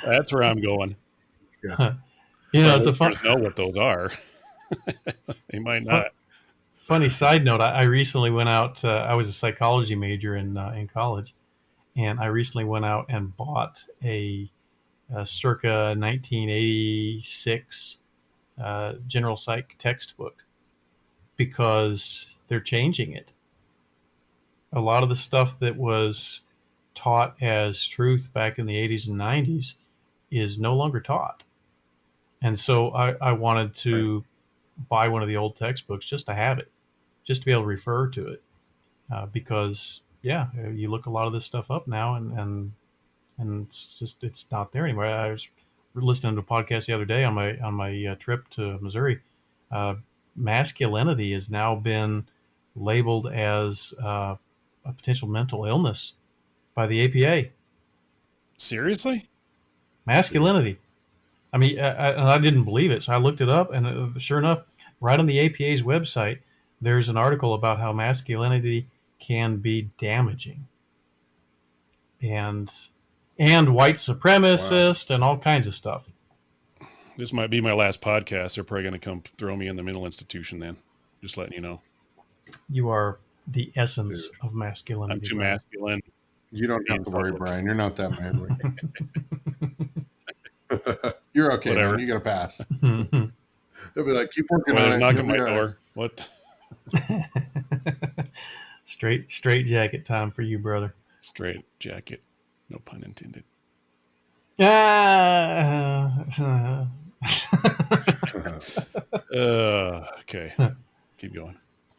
That's where I'm going. Yeah. It's My a fun. listeners know what those are. They might Fun, not. Funny side note: I recently went out. I was a psychology major in college, and I recently went out and bought a circa 1986 general psych textbook because they're changing it. A lot of the stuff that was taught as truth back in the 80s and 90s is no longer taught. And so I wanted Right. to buy one of the old textbooks just to have it, just to be able to refer to it. Because, yeah, you look a lot of this stuff up now and it's not there anymore. I was listening to a podcast the other day on my trip to Missouri. Uh, Masculinity has now been labeled as a potential mental illness by the APA. Seriously? Masculinity. I mean, I didn't believe it, so I looked it up, and sure enough, right on the APA's website, there's an article about how masculinity can be damaging, and white Wow. supremacist, and all kinds of stuff. This might be my last podcast. They're probably going to come throw me in the mental institution then. Just letting you know. You are the essence Dude, of I'm masculinity, too Brian. masculine you don't to be have in to worry, public. Brian. You're not that manly. You're okay, man. Whatever. You got to pass. They'll be like, keep working on Somebody's it. You'll knocking be my all right. door. What? Straight jacket time for you, brother. Straight jacket. No pun intended. Ah. Okay. Keep going.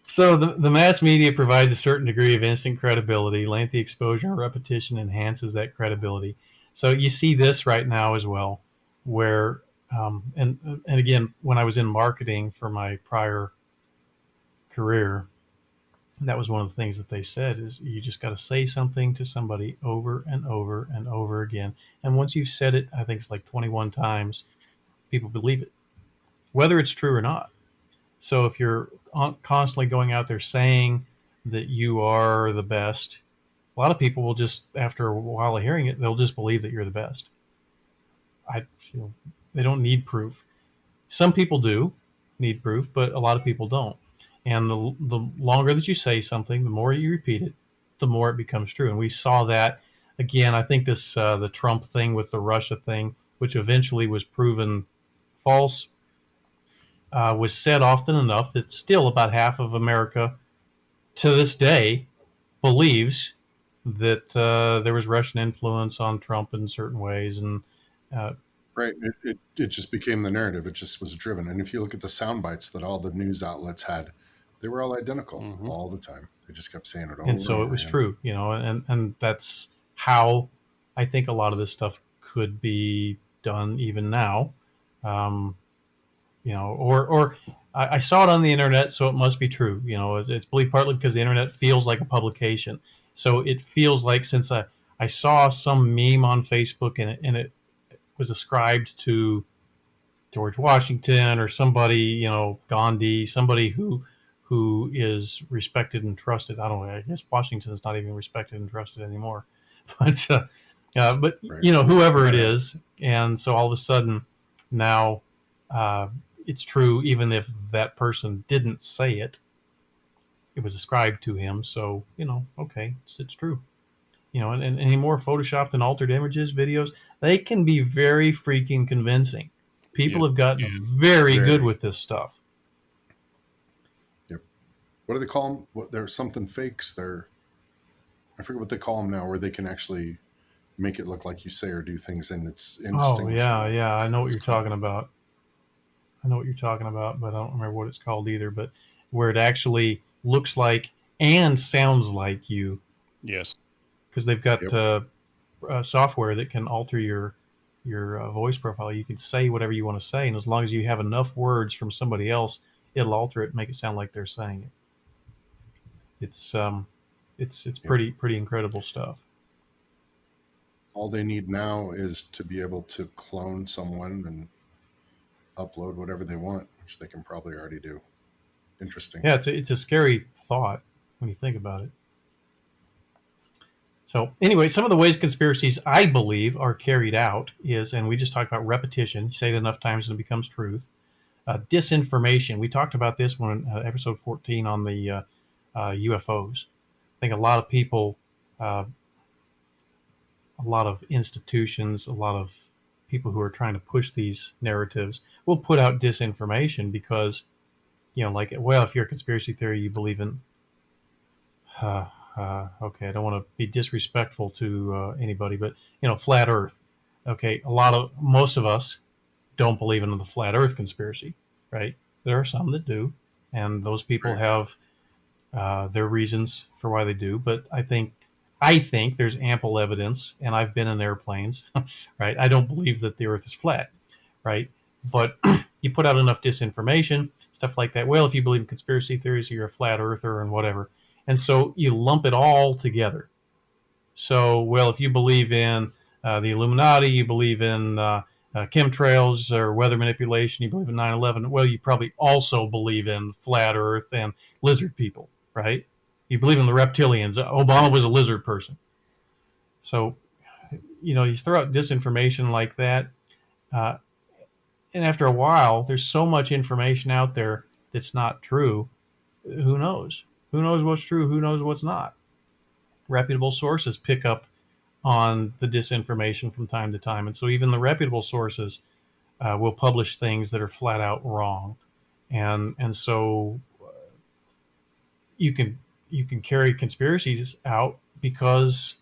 So the mass media provides a certain degree of instant credibility. Lengthy exposure and repetition enhances that credibility. So you see this right now as well, where and again, when I was in marketing for my prior career, that was one of the things that they said is you just got to say something to somebody over and over and over again, and once you've said it, I think it's like 21 times, people believe it, whether it's true or not. So if you're constantly going out there saying that you are the best, a lot of people will just, after a while of hearing it, they'll just believe that you're the best. I, you know, they don't need proof. Some people do need proof, but a lot of people don't. And the longer that you say something, the more you repeat it, the more it becomes true. And we saw that again. I think this the Trump thing with the Russia thing, which eventually was proven false, was said often enough that still about half of America to this day believes that there was Russian influence on Trump in certain ways, and uh, Right. It just became the narrative. It just was driven. And if you look at the sound bites that all the news outlets had, they were all identical Mm-hmm. all the time. They just kept saying it over and and so it over was again. true, and that's how I think a lot of this stuff could be done even now. Um, or I saw it on the internet, so it must be true. It's believed partly because the internet feels like a publication, so it feels like since I saw some meme on Facebook and it was ascribed to George Washington or somebody, Gandhi, somebody who is respected and trusted. I don't know. I guess Washington is not even respected and trusted anymore, but Right. whoever it Right. is, and so all of a sudden now uh, it's true, even if that person didn't say it. It was ascribed to him, so okay, it's true. And any more photoshopped and altered images, videos, they can be very freaking convincing. Yeah. People have gotten very good Very. with this stuff. Yep. What do they call them? They're something fakes. I forget what they call them now, where they can actually make it look like you say or do things and it's Oh yeah, indistinguishable. yeah, I I forget know what what it's you're called. talking about. I know what you're talking about, but I don't remember what it's called either. But where it actually looks like and sounds like you, Yes. because they've got Yep. software that can alter your voice profile. You can say whatever you want to say, and as long as you have enough words from somebody else, it'll alter it and make it sound like they're saying it. It's Yep. pretty incredible stuff. All they need now is to be able to clone someone and upload whatever they want, which they can probably already do. Interesting. Yeah, it's a scary thought when you think about it. So anyway, some of the ways conspiracies I believe are carried out is, and we just talked about repetition. You say it enough times and it becomes truth. Disinformation. We talked about this one episode 14 on the UFOs. I think a lot of people, uh, a lot of institutions, a lot of people who are trying to push these narratives will put out disinformation because, like, well, if you're a conspiracy theory, you believe in, okay, I don't want to be disrespectful to anybody, but, flat Earth. Okay, most of us don't believe in the flat Earth conspiracy, right? There are some that do, and those people Right. have their reasons for why they do. But I think there's ample evidence, and I've been in airplanes, right? I don't believe that the Earth is flat, right? But you put out enough disinformation, stuff like that. Well, if you believe in conspiracy theories, you're a flat earther and whatever. And so you lump it all together. So, well, if you believe in the Illuminati, you believe in chemtrails or weather manipulation, you believe in 9/11, well, you probably also believe in flat Earth and lizard people, right? You believe in the reptilians. Obama was a lizard person. So, you throw out disinformation like that, uh, and after a while, there's so much information out there that's not true. Who knows? Who knows what's true? Who knows what's not? Reputable sources pick up on the disinformation from time to time. And so even the reputable sources will publish things that are flat out wrong. And so you can carry conspiracies out because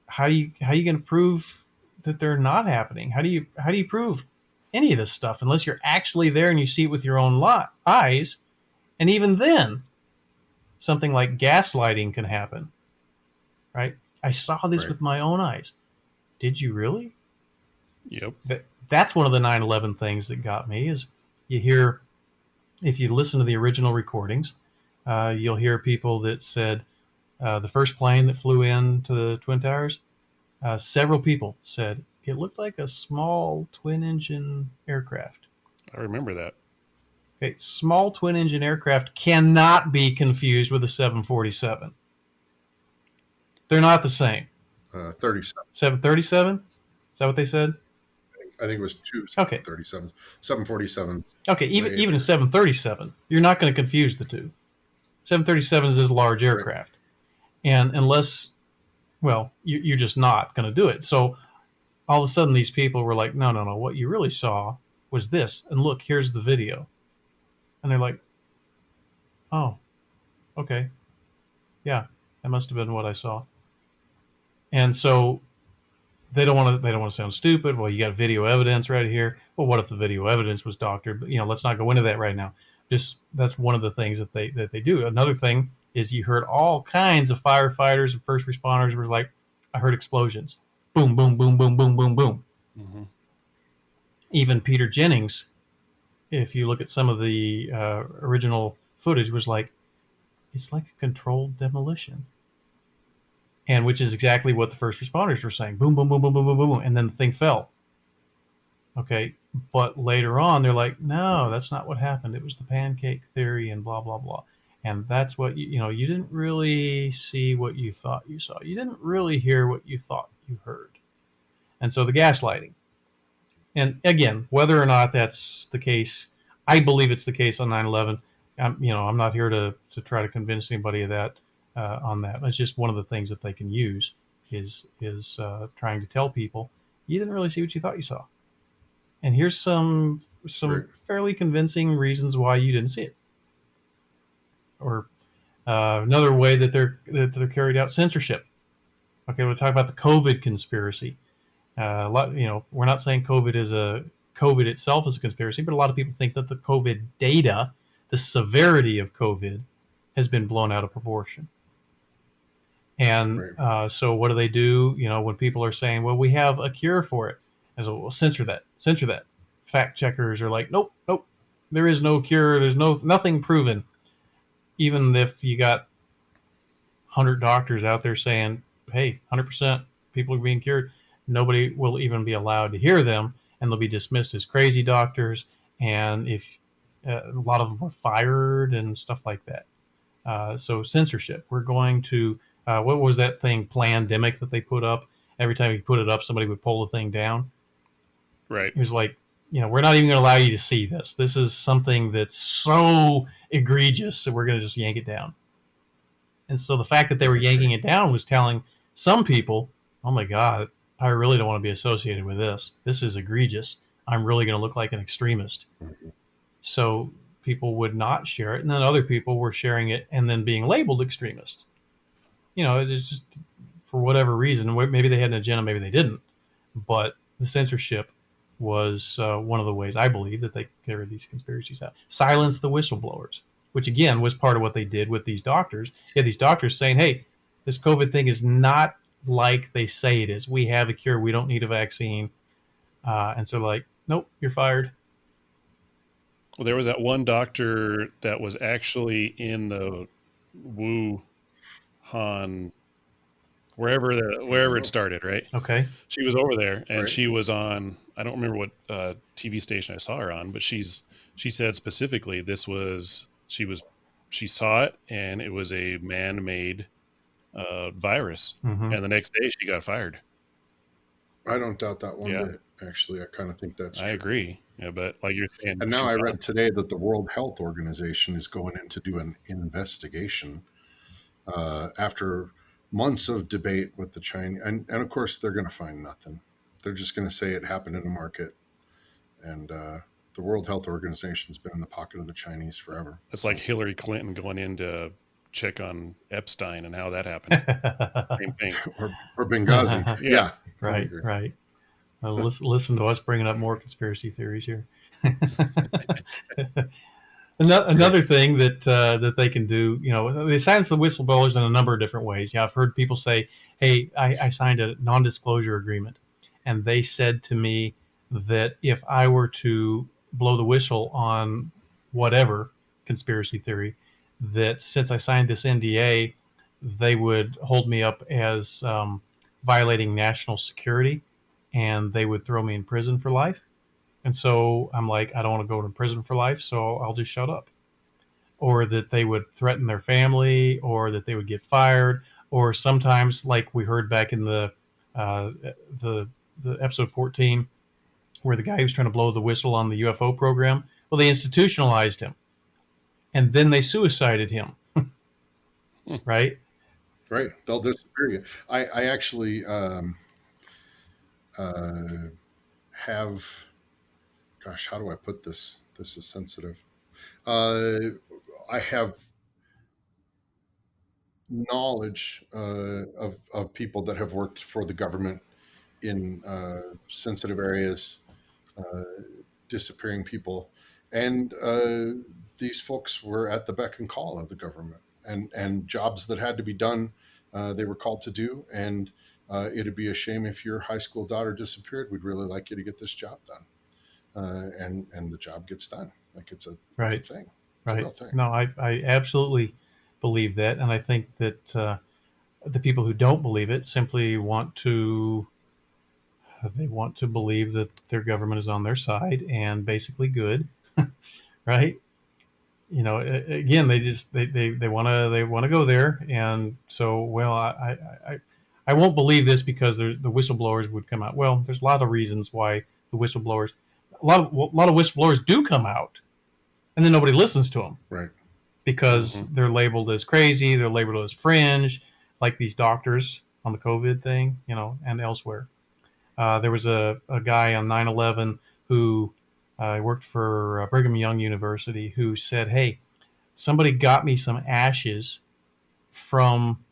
how you going to prove that they're not happening? How do you prove any of this stuff unless you're actually there and you see it with your own eyes? And even then, something like gaslighting can happen, right? I saw this Right. with my own eyes. Did you really? Yep. That's one of the 9/11 things that got me is you hear, if you listen to the original recordings, you'll hear people that said the first plane that flew into the Twin Towers, several people said it looked like a small twin-engine aircraft. I remember that. Okay, small twin-engine aircraft cannot be confused with a 747. They're not the same. 37. 737? Is that what they said? I think it was two Okay. 737s. 747. Okay, even a 737, you're not going to confuse the two. 737 is a large aircraft, and unless, well, you're just not going to do it. So all of a sudden, these people were like, no, what you really saw was this, and look, here's the video, and they're like, oh, okay, yeah, that must have been what I saw, and so they don't want to sound stupid. Well, you got video evidence right here. Well, what if the video evidence was doctored? But let's not go into that right now. Just that's one of the things that they do. Another thing is you heard all kinds of firefighters and first responders were like, I heard explosions. Boom, boom, boom, boom, boom, boom, boom. Mm-hmm. Even Peter Jennings, if you look at some of the original footage, was like, it's like a controlled demolition. And which is exactly what the first responders were saying. Boom, boom, boom, boom, boom, boom, boom, and then the thing fell. Okay, but later on, they're like, no, that's not what happened. It was the pancake theory and blah, blah, blah. And that's what, you didn't really see what you thought you saw. You didn't really hear what you thought you heard. And so the gaslighting. And again, whether or not that's the case, I believe it's the case on 9/11. I'm not here to try to convince anybody of that on that. It's just one of the things that they can use is trying to tell people you didn't really see what you thought you saw, and here's some Right. fairly convincing reasons why you didn't see it. Or another way that they're carried out, censorship. Okay, we'll talk about the COVID conspiracy. We're not saying COVID itself is a conspiracy, but a lot of people think that the COVID data, the severity of COVID, has been blown out of proportion. And Right. so what do they do? When people are saying, well, we have a cure for it, and so, well, censor that. Fact checkers are like, nope, there is no cure. There's nothing proven. Even if you got 100 doctors out there saying, hey, 100% people are being cured, nobody will even be allowed to hear them, and they'll be dismissed as crazy doctors. And if a lot of them were fired and stuff like that. So censorship. We're going to what was that thing, Plandemic, that they put up? Every time you put it up, somebody would pull the thing down. Right. It was like, we're not even going to allow you to see this. This is something that's so egregious that we're going to just yank it down. And so the fact that they were yanking it down was telling some people, oh my God, I really don't want to be associated with this. This is egregious. I'm really going to look like an extremist. Mm-hmm. So people would not share it. And then other people were sharing it and then being labeled extremist. It's just for whatever reason. Maybe they had an agenda, maybe they didn't. But the censorship was one of the ways I believe that they carried these conspiracies out. Silence the whistleblowers, which again was part of what they did with these doctors. You had these doctors saying, hey, this COVID thing is not like they say it is. We have a cure. We don't need a vaccine. And so like, nope, you're fired. Well, there was that one doctor that was actually in the Wuhan, wherever it started, right? Okay. She was over there, and Right. she was on. I don't remember what TV station I saw her on, but she said specifically she saw it, and it was a man-made virus, Mm-hmm. and the next day she got fired. I don't doubt that one Yeah. bit. Actually, I kind of think that's I true. agree. Yeah, but like you're saying, And now she's I gone. read today that the World Health Organization is going in to do an investigation after months of debate with the Chinese. And of course, they're going to find nothing. They're just going to say it happened in a market. And the World Health Organization's been in the pocket of the Chinese forever. It's like Hillary Clinton going in to check on Epstein and how that happened. Same thing. Or Benghazi. Yeah. Right. Listen to us bringing up more conspiracy theories here. Another thing that they can do, they silence the whistleblowers in a number of different ways. I've heard people say, "Hey, I signed a non-disclosure agreement," and they said to me that if I were to blow the whistle on whatever conspiracy theory, that since I signed this NDA, they would hold me up as violating national security, and they would throw me in prison for life. And so I'm like, I don't want to go to prison for life, so I'll just shut up. Or that they would threaten their family, or that they would get fired, or sometimes, like we heard back in uh, the the episode 14, where the guy who was trying to blow the whistle on the UFO program, well, they institutionalized him, and then they suicided him, right? Right. They'll disappear you. I actually have, gosh, how do I put this? This is sensitive. I have knowledge of people that have worked for the government in sensitive areas, uh, disappearing people, and these folks were at the beck and call of the government, and jobs that had to be done, they were called to do, and it'd be a shame if your high school daughter disappeared. We'd really like you to get this job done, and the job gets done. Like it's a Right. thing. It's a Right. real thing. No, I absolutely believe that, and I think that the people who don't believe it simply want to believe that their government is on their side and basically good, right? Again, they want to go there, and so well, I won't believe this because the whistleblowers would come out. Well, there's a lot of reasons why the whistleblowers, a lot of whistleblowers do come out, and then nobody listens to them Right. because Mhm. they're labeled as crazy, they're labeled as fringe, like these doctors on the COVID thing, and elsewhere. There was a guy on 9/11 who worked for Brigham Young University who said, "Hey, somebody got me some ashes from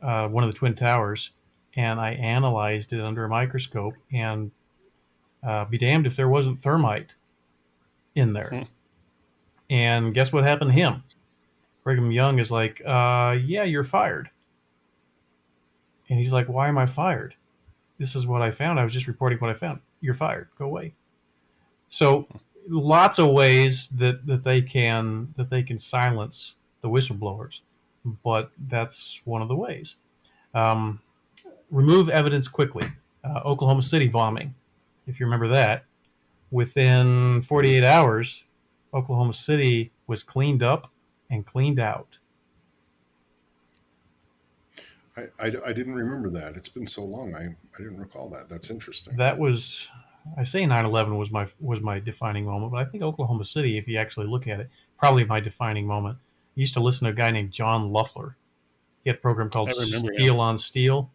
one of the Twin Towers, and I analyzed it under a microscope, and be damned if there wasn't thermite in there." Hmm. And guess what happened to him? Brigham Young is like, "Yeah, you're fired." And he's like, "Why am I fired? This is what I found. I was just reporting what I found. You're fired. Go away." So lots of ways that they can silence the whistleblowers, but that's one of the ways. Um, Remove evidence quickly. Oklahoma City bombing, if you remember that, within 48 hours, Oklahoma City was cleaned up and cleaned out. I didn't remember that. It's been so long. I didn't recall that. That's interesting. That was I say 9/11 was my defining moment, but I think Oklahoma City, if you actually look at it, probably my defining moment. I used to listen to a guy named John Luffler. He had a program I called remember him. Steel on Steel.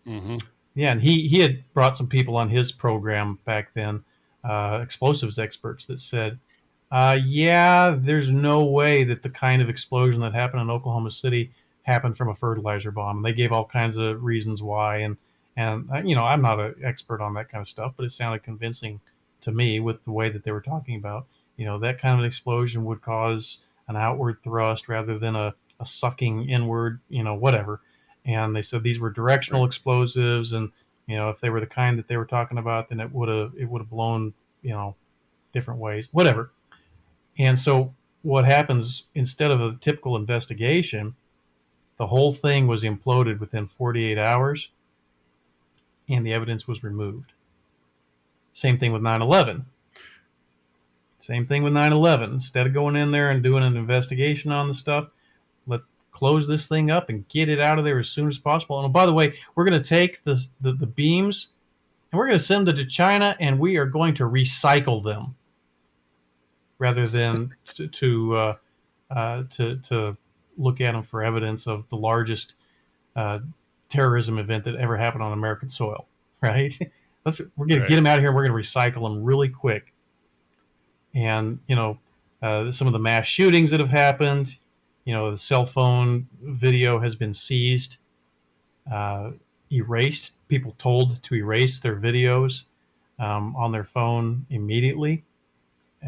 Hmm. Yeah, and he had brought some people on his program back then, explosives experts that said, yeah, there's no way that the kind of explosion that happened in Oklahoma City happened from a fertilizer bomb. And they gave all kinds of reasons why, and I'm not an expert on that kind of stuff, but it sounded convincing to me with the way that they were talking about. That kind of explosion would cause an outward thrust rather than a sucking inward, whatever. And they said these were directional Right. explosives, and if they were the kind that they were talking about, then it would have blown different ways, whatever. And so what happens, instead of a typical investigation, the whole thing was imploded within 48 hours, and the evidence was removed. Same thing with 9/11. Same thing with 9/11. Instead of going in there and doing an investigation on the stuff, let's close this thing up and get it out of there as soon as possible. And oh, by the way, we're going to take the beams and we're going to send them to China, and we are going to recycle them rather than to look at them for evidence of the largest uh, terrorism event that ever happened on American soil. Right? We're going to get Right. them out of here, and we're going to recycle them really quick. And some of the mass shootings that have happened, the cell phone video has been seized, uh, erased. People told to erase their videos on their phone immediately.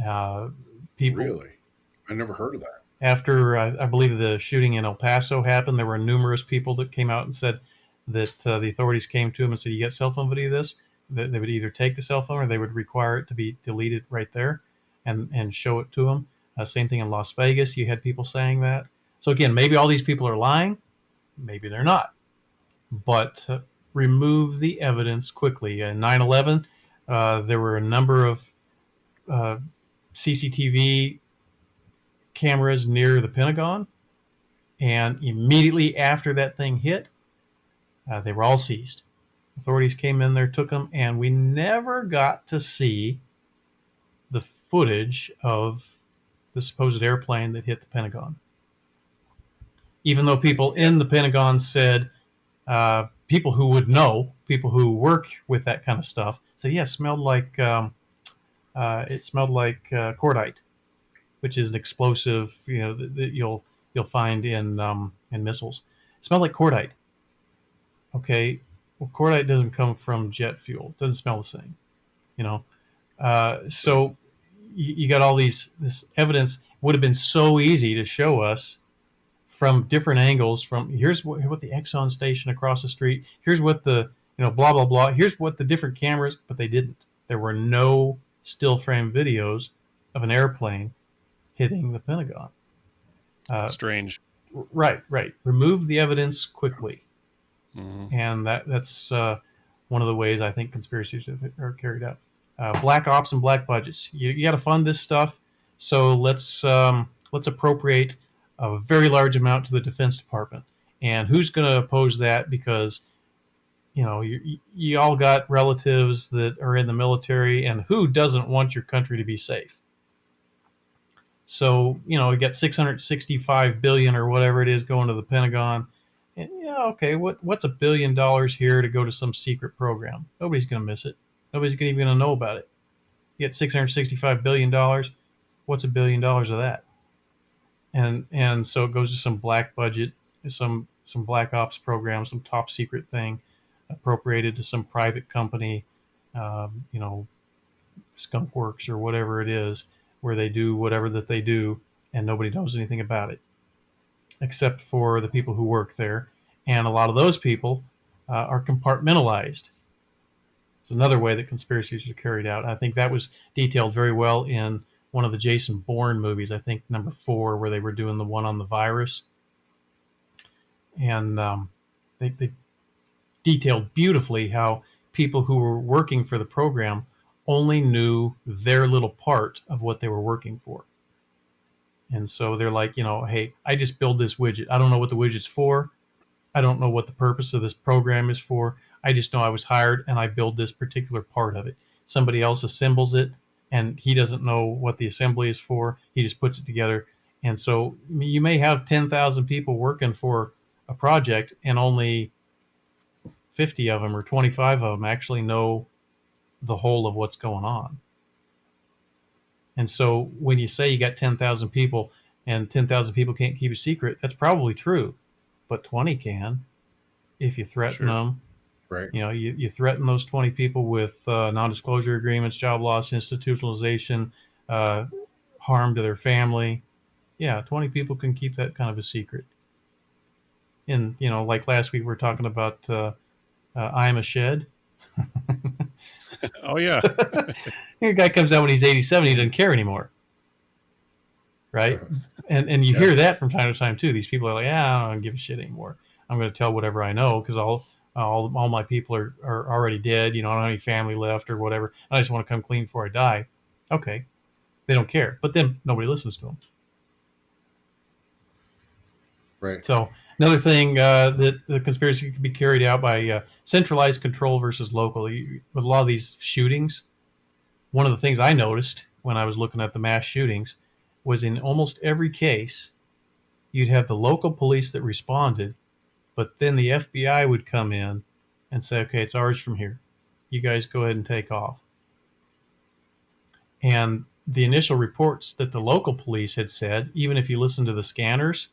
Uh, people Really? I never heard of that. After I believe the shooting in El Paso happened, there were numerous people that came out and said that the authorities came to them and said, "You got cell phone video of this?" That they would either take the cell phone or they would require it to be deleted right there, and show it to them. Same thing in Las Vegas. You had people saying that. So again, maybe all these people are lying, maybe they're not. But remove the evidence quickly. In 9/11, there were a number of uh, CCTV cameras near the Pentagon, and immediately after that thing hit, they were all seized. Authorities came in there, took them, and we never got to see the footage of the supposed airplane that hit the Pentagon. Even though people Yeah. in the Pentagon said, people who would know, people who work with that kind of stuff, said, yeah, it smelled like cordite, which is an explosive, that you'll find in missiles. It smelled like cordite. Okay, well, cordite doesn't come from jet fuel. It doesn't smell the same, you know. Right. So you got all this evidence. Would have been so easy to show us from different angles. From here's what the Exxon station across the street. Here's what the blah blah blah. Here's what the different cameras. But they didn't. There were no still frame videos of an airplane hitting the Pentagon. Uh, Strange. right. Remove the evidence quickly, Hmm. and that's one of the ways I think conspiracies are carried out. Black ops and black budgets. You got to fund this stuff, so let's appropriate a very large amount to the Defense Department. And who's going to oppose that? Because you all got relatives that are in the military, and who doesn't want your country to be safe? So you get 665 billion or whatever it is going to the Pentagon. And, yeah, okay, what's $1 billion here to go to some secret program? Nobody's going to miss it. Nobody's even going to know about it. You get $665 billion. What's $1 billion of that? And so it goes to some black budget, some black ops program, some top secret thing, appropriated to some private company, you know, Skunk Works or whatever it is, where they do whatever that they do, and nobody knows anything about it except for the people who work there. And a lot of those people are compartmentalized. It's another way that conspiracies are carried out. I think that was detailed very well in one of the Jason Bourne movies, I think number 4, where they were doing the one on the virus. And they detailed beautifully how people who were working for the program only knew their little part of what they were working for. And so they're like, hey, I just build this widget. I don't know what the widget's for. I don't know what the purpose of this program is for. I just know I was hired and I build this particular part of it. somebody else assembles it, and he doesn't know what the assembly is for. He just puts it together. And so you may have 10,000 people working for a project, and only 50 of them or 25 of them actually know the whole of what's going on. And so when you say you got 10,000 people and 10,000 people can't keep a secret, that's probably true. But 20 can if you threaten Sure. them. Right. You threaten those 20 people with non-disclosure agreements, job loss, institutionalization, harm to their family. Yeah, 20 people can keep that kind of a secret. And, like last week we were talking about I'm a Shed. Oh yeah. The guy comes out when he's 87, he doesn't care anymore, right? And you Yeah. hear that from time to time too. These people are like, I don't give a shit anymore. I'm going to tell whatever I know because all my people are already dead. I don't have any family left or whatever. I just want to come clean before I die. Okay, they don't care, but then nobody listens to them. Right. So another thing that the conspiracy can be carried out by centralized control versus local. With a lot of these shootings, one of the things I noticed when I was looking at the mass shootings was in almost every case, you'd have the local police that responded, but then the FBI would come in and say, okay, it's ours from here. You guys go ahead and take off. And the initial reports that the local police had said, even if you listen to the scanners,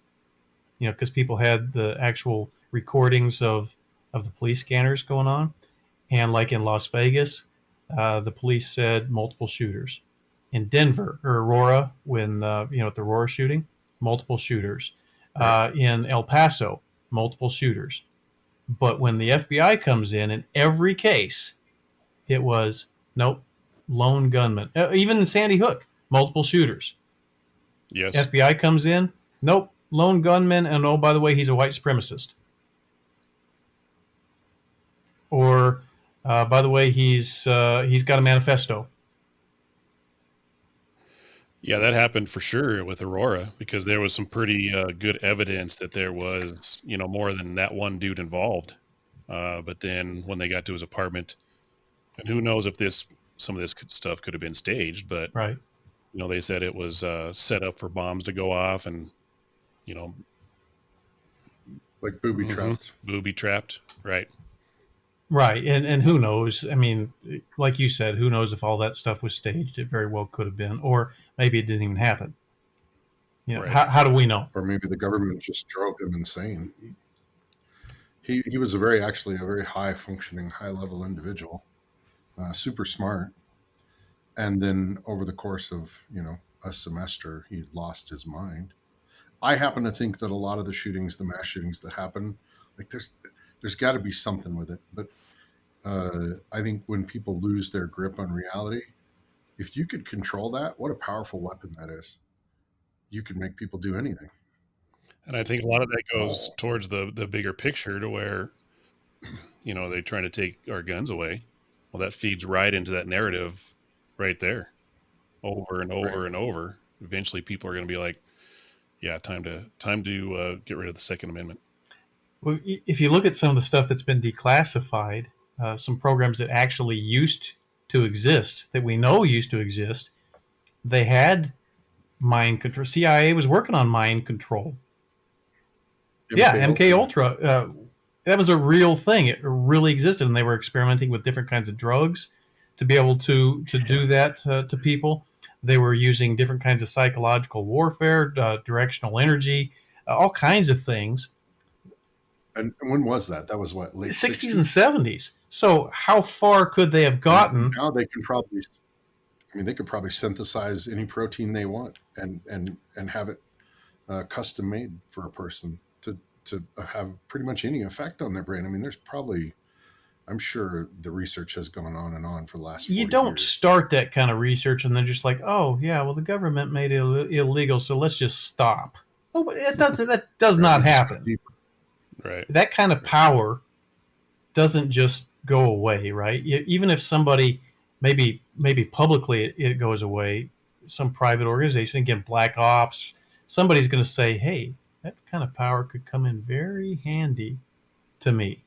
because people had the actual recordings of the police scanners going on, and like in Las Vegas, the police said multiple shooters. In Denver or Aurora, when at the Aurora shooting, multiple shooters. Right. In El Paso, multiple shooters. But when the FBI comes in every case, it was nope, lone gunman. Even in Sandy Hook, multiple shooters. Yes. FBI comes in, nope, lone gunman, and oh, by the way, he's a white supremacist. Or, by the way, he's got a manifesto. Yeah, that happened for sure with Aurora because there was some pretty good evidence that there was, more than that one dude involved. But then when they got to his apartment, and who knows if some of this stuff could have been staged, but Right. they said it was set up for bombs to go off, and you know, Like booby trapped. booby trapped, right? Right, and who knows? I mean, like you said, who knows if all that stuff was staged? It very well could have been, or maybe it didn't even happen. Right. How do we know? Or maybe the government just drove him insane. He was actually a very high functioning, high level individual, super smart. And then over the course of a semester, he lost his mind. I happen to think that a lot of the shootings, the mass shootings that happen, like there's got to be something with it. But I think when people lose their grip on reality, if you could control that, what a powerful weapon that is. You could make people do anything. And I think a lot of that goes towards the bigger picture to where, they're trying to take our guns away. Well, that feeds right into that narrative right there over and over and over. Eventually people are going to be like, yeah, time to get rid of the Second Amendment. Well, if you look at some of the stuff that's been declassified, some programs that actually used to exist, that we know used to exist, they had mind control. CIA was working on mind control. MK Ultra. That was a real thing. It really existed, and they were experimenting with different kinds of drugs to be able to do that to people. They were using different kinds of psychological warfare, directional energy, all kinds of things. And when was that? That was what, late 60s and 70s. So how far could they have gotten? And now they can probably, they could probably synthesize any protein they want and have it custom made for a person to have pretty much any effect on their brain. There's probably, I'm sure the research has gone on and on for the last 40 You don't years. start that kind of research and then just like, oh yeah, well the government made it illegal, so let's just stop. Oh, but that does not happen. Right. That kind of power doesn't just go away, right? Even if somebody, maybe publicly it goes away, some private organization, again, black ops, somebody's going to say, hey, that kind of power could come in very handy to me,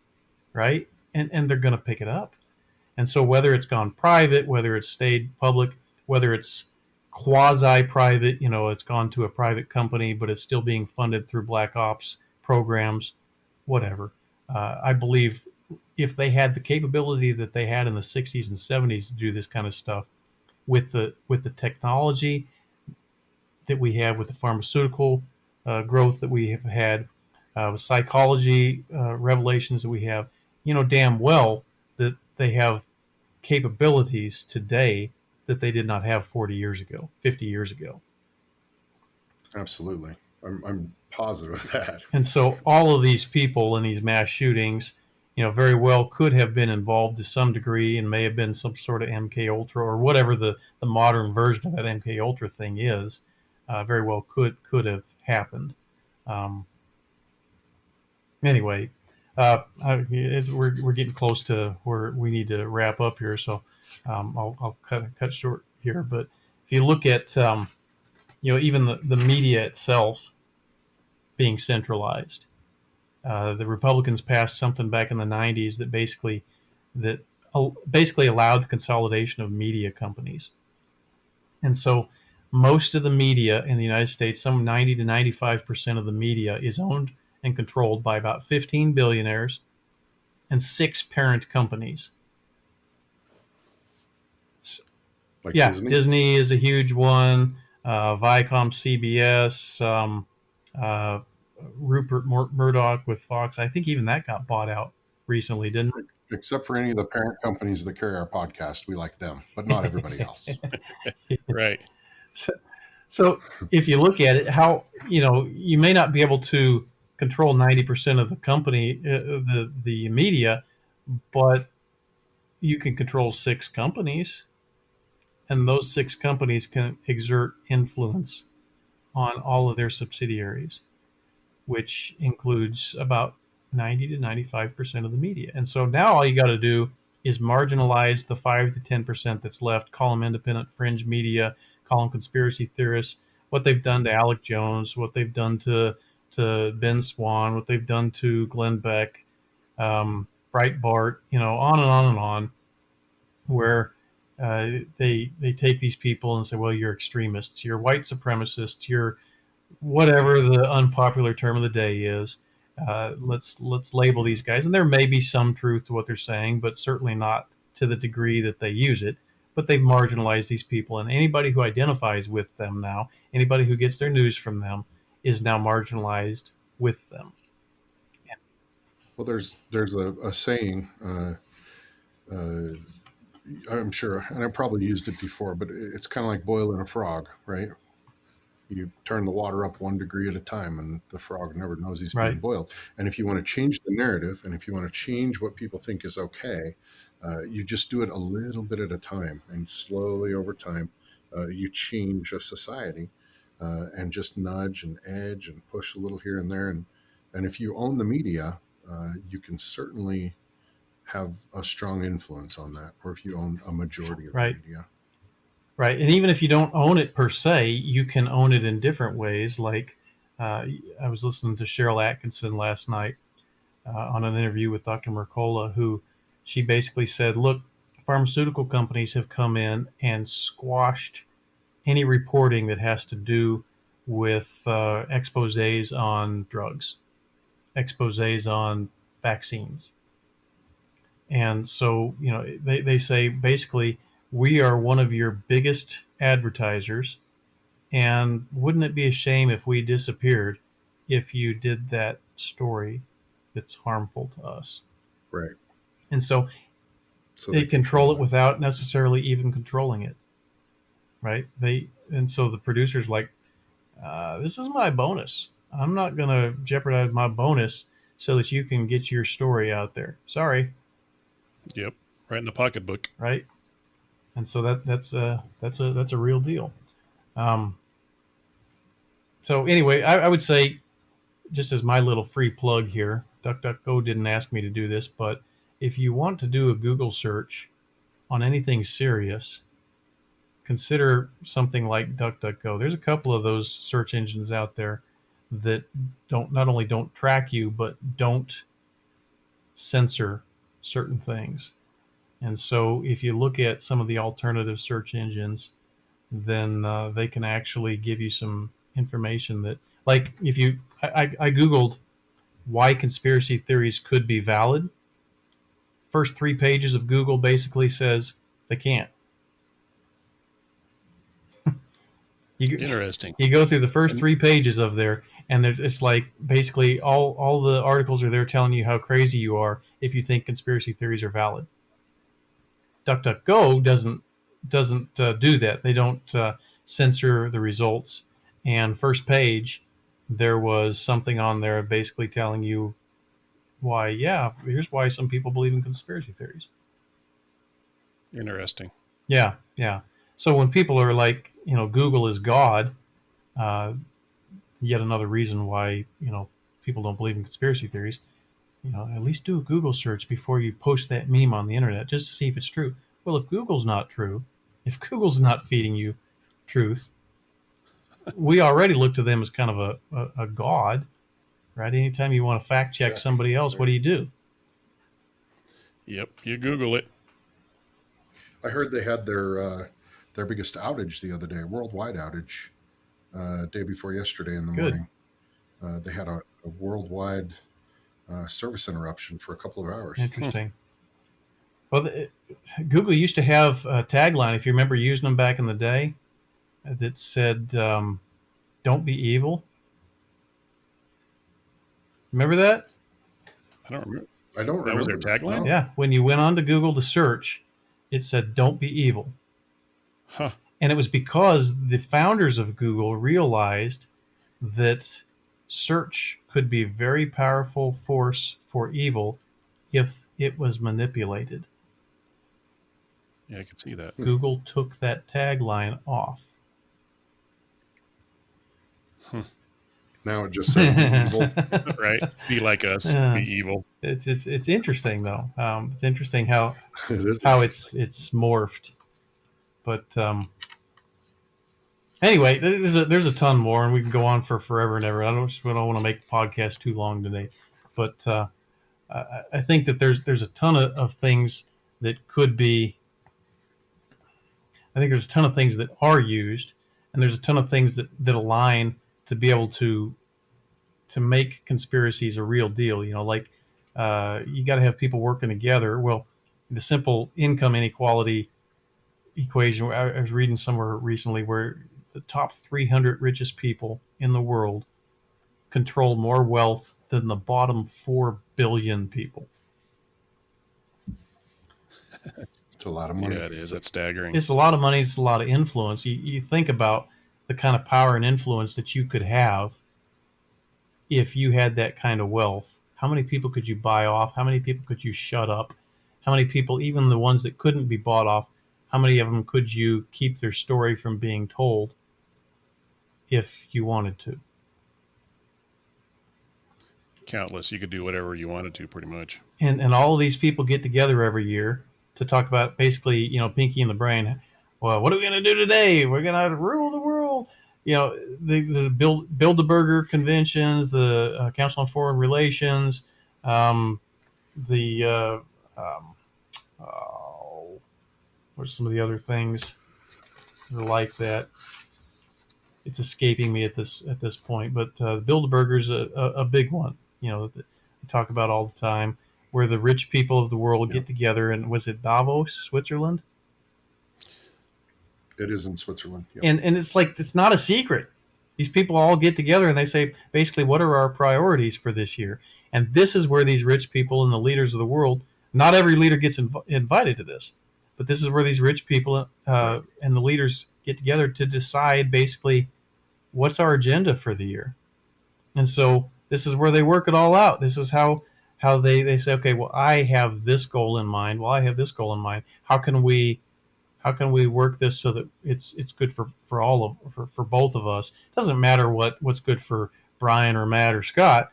right? And they're going to pick it up. And so whether it's gone private, whether it's stayed public, whether it's quasi-private, it's gone to a private company, but it's still being funded through black ops programs, whatever. I believe if they had the capability that they had in the 60s and 70s to do this kind of stuff with the technology that we have, with the pharmaceutical growth that we have had, with psychology revelations that we have, damn well that they have capabilities today that they did not have 40 years ago, 50 years ago. Absolutely. I'm positive of that. And so all of these people in these mass shootings, very well could have been involved to some degree and may have been some sort of MK Ultra or whatever the modern version of that MK Ultra thing is. Very well could have happened. Um, anyway, we're getting close to where we need to wrap up here, so I'll cut short here. But if you look at even the media itself being centralized. The Republicans passed something back in the 90s that basically allowed the consolidation of media companies. And so most of the media in the United States, some 90 to 95% of the media, is owned and controlled by about 15 billionaires and 6 parent companies. Like yeah, Disney? Disney is a huge one. Viacom, CBS, Rupert Murdoch with Fox. I think even that got bought out recently, didn't it? Except for any of the parent companies that carry our podcast, we like them, but not everybody else. Right. So if you look at it, how you may not be able to control 90% of the company, the media, but you can control 6 companies, and those 6 companies can exert influence on all of their subsidiaries, which includes about 90 to 95% of the media. And so now all you got to do is marginalize the 5 to 10% that's left, call them independent fringe media, call them conspiracy theorists, what they've done to Alec Jones, what they've done to Ben Swan, what they've done to Glenn Beck, Breitbart, on and on and on, where they take these people and say, well, you're extremists, you're white supremacists, you're whatever the unpopular term of the day is. Let's label these guys, and there may be some truth to what they're saying, but certainly not to the degree that they use it. But they've marginalized these people, and anybody who identifies with them now, anybody who gets their news from them, is now marginalized with them. Well, there's a saying. I'm sure, and I probably used it before, but it's kind of like boiling a frog, right? You turn the water up 1 degree at a time, and the frog never knows he's being Right. boiled. And if you want to change the narrative, and if you want to change what people think is okay, you just do it a little bit at a time, and slowly over time, you change a society, and just nudge and edge and push a little here and there. And if you own the media, you can certainly have a strong influence on that, or if you own a majority of Right. the media. Right. And even if you don't own it per se, you can own it in different ways. Like I was listening to Cheryl Atkinson last night on an interview with Dr. Mercola, who she basically said, look, pharmaceutical companies have come in and squashed any reporting that has to do with exposés on drugs, exposés on vaccines. And so, they say basically, we are one of your biggest advertisers, and wouldn't it be a shame if we disappeared if you did that story that's harmful to us? Right. And so So they control it without necessarily even controlling it, right? And so the producer's like, this is my bonus. I'm not going to jeopardize my bonus so that you can get your story out there. Sorry. Yep. Right in the pocketbook. Right. And so that's a real deal. So anyway, I would say, just as my little free plug here, DuckDuckGo didn't ask me to do this, but if you want to do a Google search on anything serious, consider something like DuckDuckGo. There's a couple of those search engines out there that not only don't track you, but don't censor certain things. And so if you look at some of the alternative search engines, then they can actually give you some information that, like, if you, I Googled why conspiracy theories could be valid. First 3 pages of Google basically says they can't. You Interesting. you go through the first And 3 pages of there, and it's like basically all the articles are there telling you how crazy you are if you think conspiracy theories are valid. DuckDuckGo doesn't do that. They don't censor the results. And first page, there was something on there basically telling you why. Yeah, here's why some people believe in conspiracy theories. interesting. Yeah, yeah. So when people are like, Google is God, uh, yet another reason why people don't believe in conspiracy theories. At least do a Google search before you post that meme on the internet just to see if it's true. Well, if Google's not true, if Google's not feeding you truth, we already look to them as kind of a god, right? Anytime you want to fact check Check. somebody else, what Right. do? Yep, you Google it. I heard they had their biggest outage the other day, worldwide outage, day before yesterday in the Good. morning. They had a worldwide service interruption for a couple of hours. Interesting. Well, Google used to have a tagline, if you remember using them back in the day, that said, "Don't be evil." Remember that? I don't remember. I don't That was their remember that. tagline? No. Yeah. When you went on to Google to search, it said, "Don't be evil." Huh. And it was because the founders of Google realized that search could be a very powerful force for evil if it was manipulated. Yeah, I could see that. Google took that tagline off. Now it just says be evil. Right? Be like us. Be Uh, evil. it's interesting though. It's interesting how It is how interesting. it's morphed. But anyway, there's a ton more, and we can go on for forever and ever. I don't want to make the podcast too long today, but I think that there's a ton of things that could be. I think there's a ton of things that are used, and there's a ton of things that align to be able to make conspiracies a real deal. Like you got to have people working together. Well, the simple income inequality equation. I was reading somewhere recently where the top 300 richest people in the world control more wealth than the bottom 4 billion people. It's a lot of money. Yeah, it is. That's staggering. It's a lot of money. It's a lot of influence. You think about the kind of power and influence that you could have if you had that kind of wealth. How many people could you buy off? How many people could you shut up? How many people, even the ones that couldn't be bought off, how many of them could you keep their story from being told if you wanted to? Countless. You could do whatever you wanted to, pretty much. And all of these people get together every year to talk about basically, Pinky in the Brain. Well, what are we going to do today? We're going to rule the world. The Bilderberger conventions, the Council on Foreign Relations, um, the what's some of the other things that are like that? It's escaping me at this point, but Bilderberger's a big one. That we talk about all the time, where the rich people of the world Yeah. get together, and was it Davos, Switzerland? It is in Switzerland. Yep. And it's like it's not a secret. These people all get together and they say basically, what are our priorities for this year? And this is where these rich people and the leaders of the world. Not every leader gets invited to this, but this is where these rich people Right. and the leaders get together to decide basically what's our agenda for the year. And so this is where they work it all out. This is how they say, okay, well, I have this goal in mind. Well, I have this goal in mind. How can we work this so that it's good for all of for both of us? It doesn't matter what's good for Brian or Matt or Scott.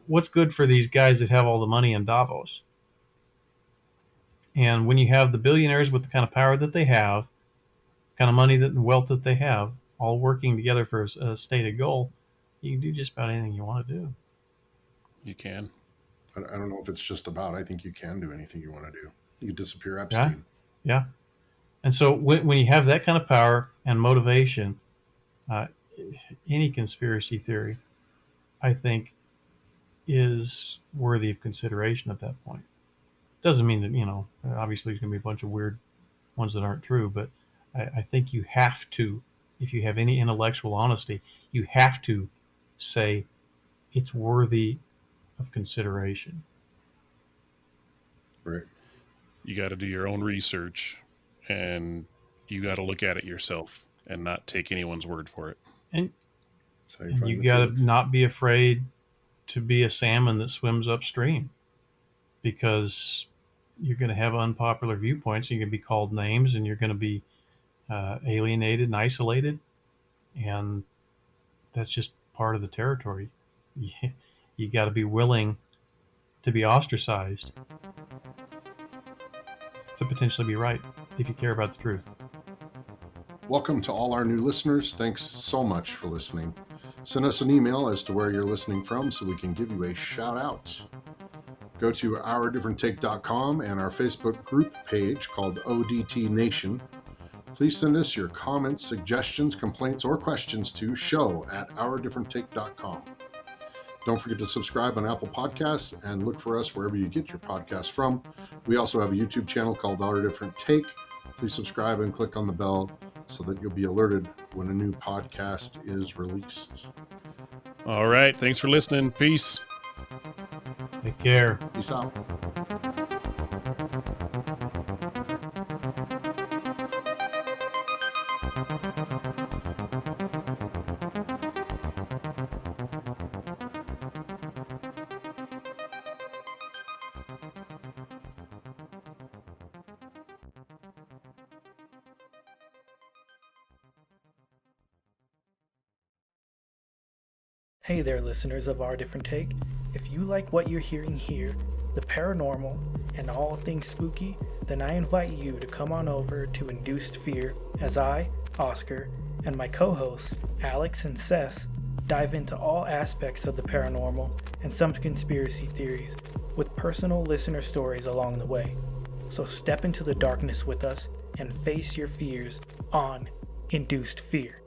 What's good for these guys that have all the money in Davos? And when you have the billionaires with the kind of power that they have, kind of money and wealth that they have, all working together for a stated goal, you can do just about anything you want to do. You can. I don't know if it's just about. I think you can do anything you want to do. You could disappear Yeah, Epstein. yeah. And so when you have that kind of power and motivation, uh, any conspiracy theory, I think, is worthy of consideration at that point. Doesn't mean that, obviously there's going to be a bunch of weird ones that aren't true, but I think you have to, if you have any intellectual honesty, you have to say it's worthy of consideration. Right. You got to do your own research, and you got to look at it yourself and not take anyone's word for it. And, That's how you and find you the got truth. to not be afraid to be a salmon that swims upstream, because you're going to have unpopular viewpoints. You're going to be called names, and you're going to be alienated and isolated, and that's just part of the territory. You got to be willing to be ostracized to potentially be right if you care about the truth. Welcome to all our new listeners. Thanks so much for listening. Send us an email as to where you're listening from so we can give you a shout out. Go to ourdifferenttake.com and our Facebook group page called ODT Nation. Please send us your comments, suggestions, complaints, or questions to show@ourdifferenttake.com. Don't forget to subscribe on Apple Podcasts and look for us wherever you get your podcasts from. We also have a YouTube channel called Our Different Take. Please subscribe and click on the bell so that you'll be alerted when a new podcast is released. All right. Thanks for listening. Peace. Take care. Peace out. Hey there, listeners of Our Different Take. If you like what you're hearing here, the paranormal, and all things spooky, then I invite you to come on over to Induced Fear as I, Oscar, and my co-hosts, Alex and Seth, dive into all aspects of the paranormal and some conspiracy theories, with personal listener stories along the way. So step into the darkness with us and face your fears on Induced Fear.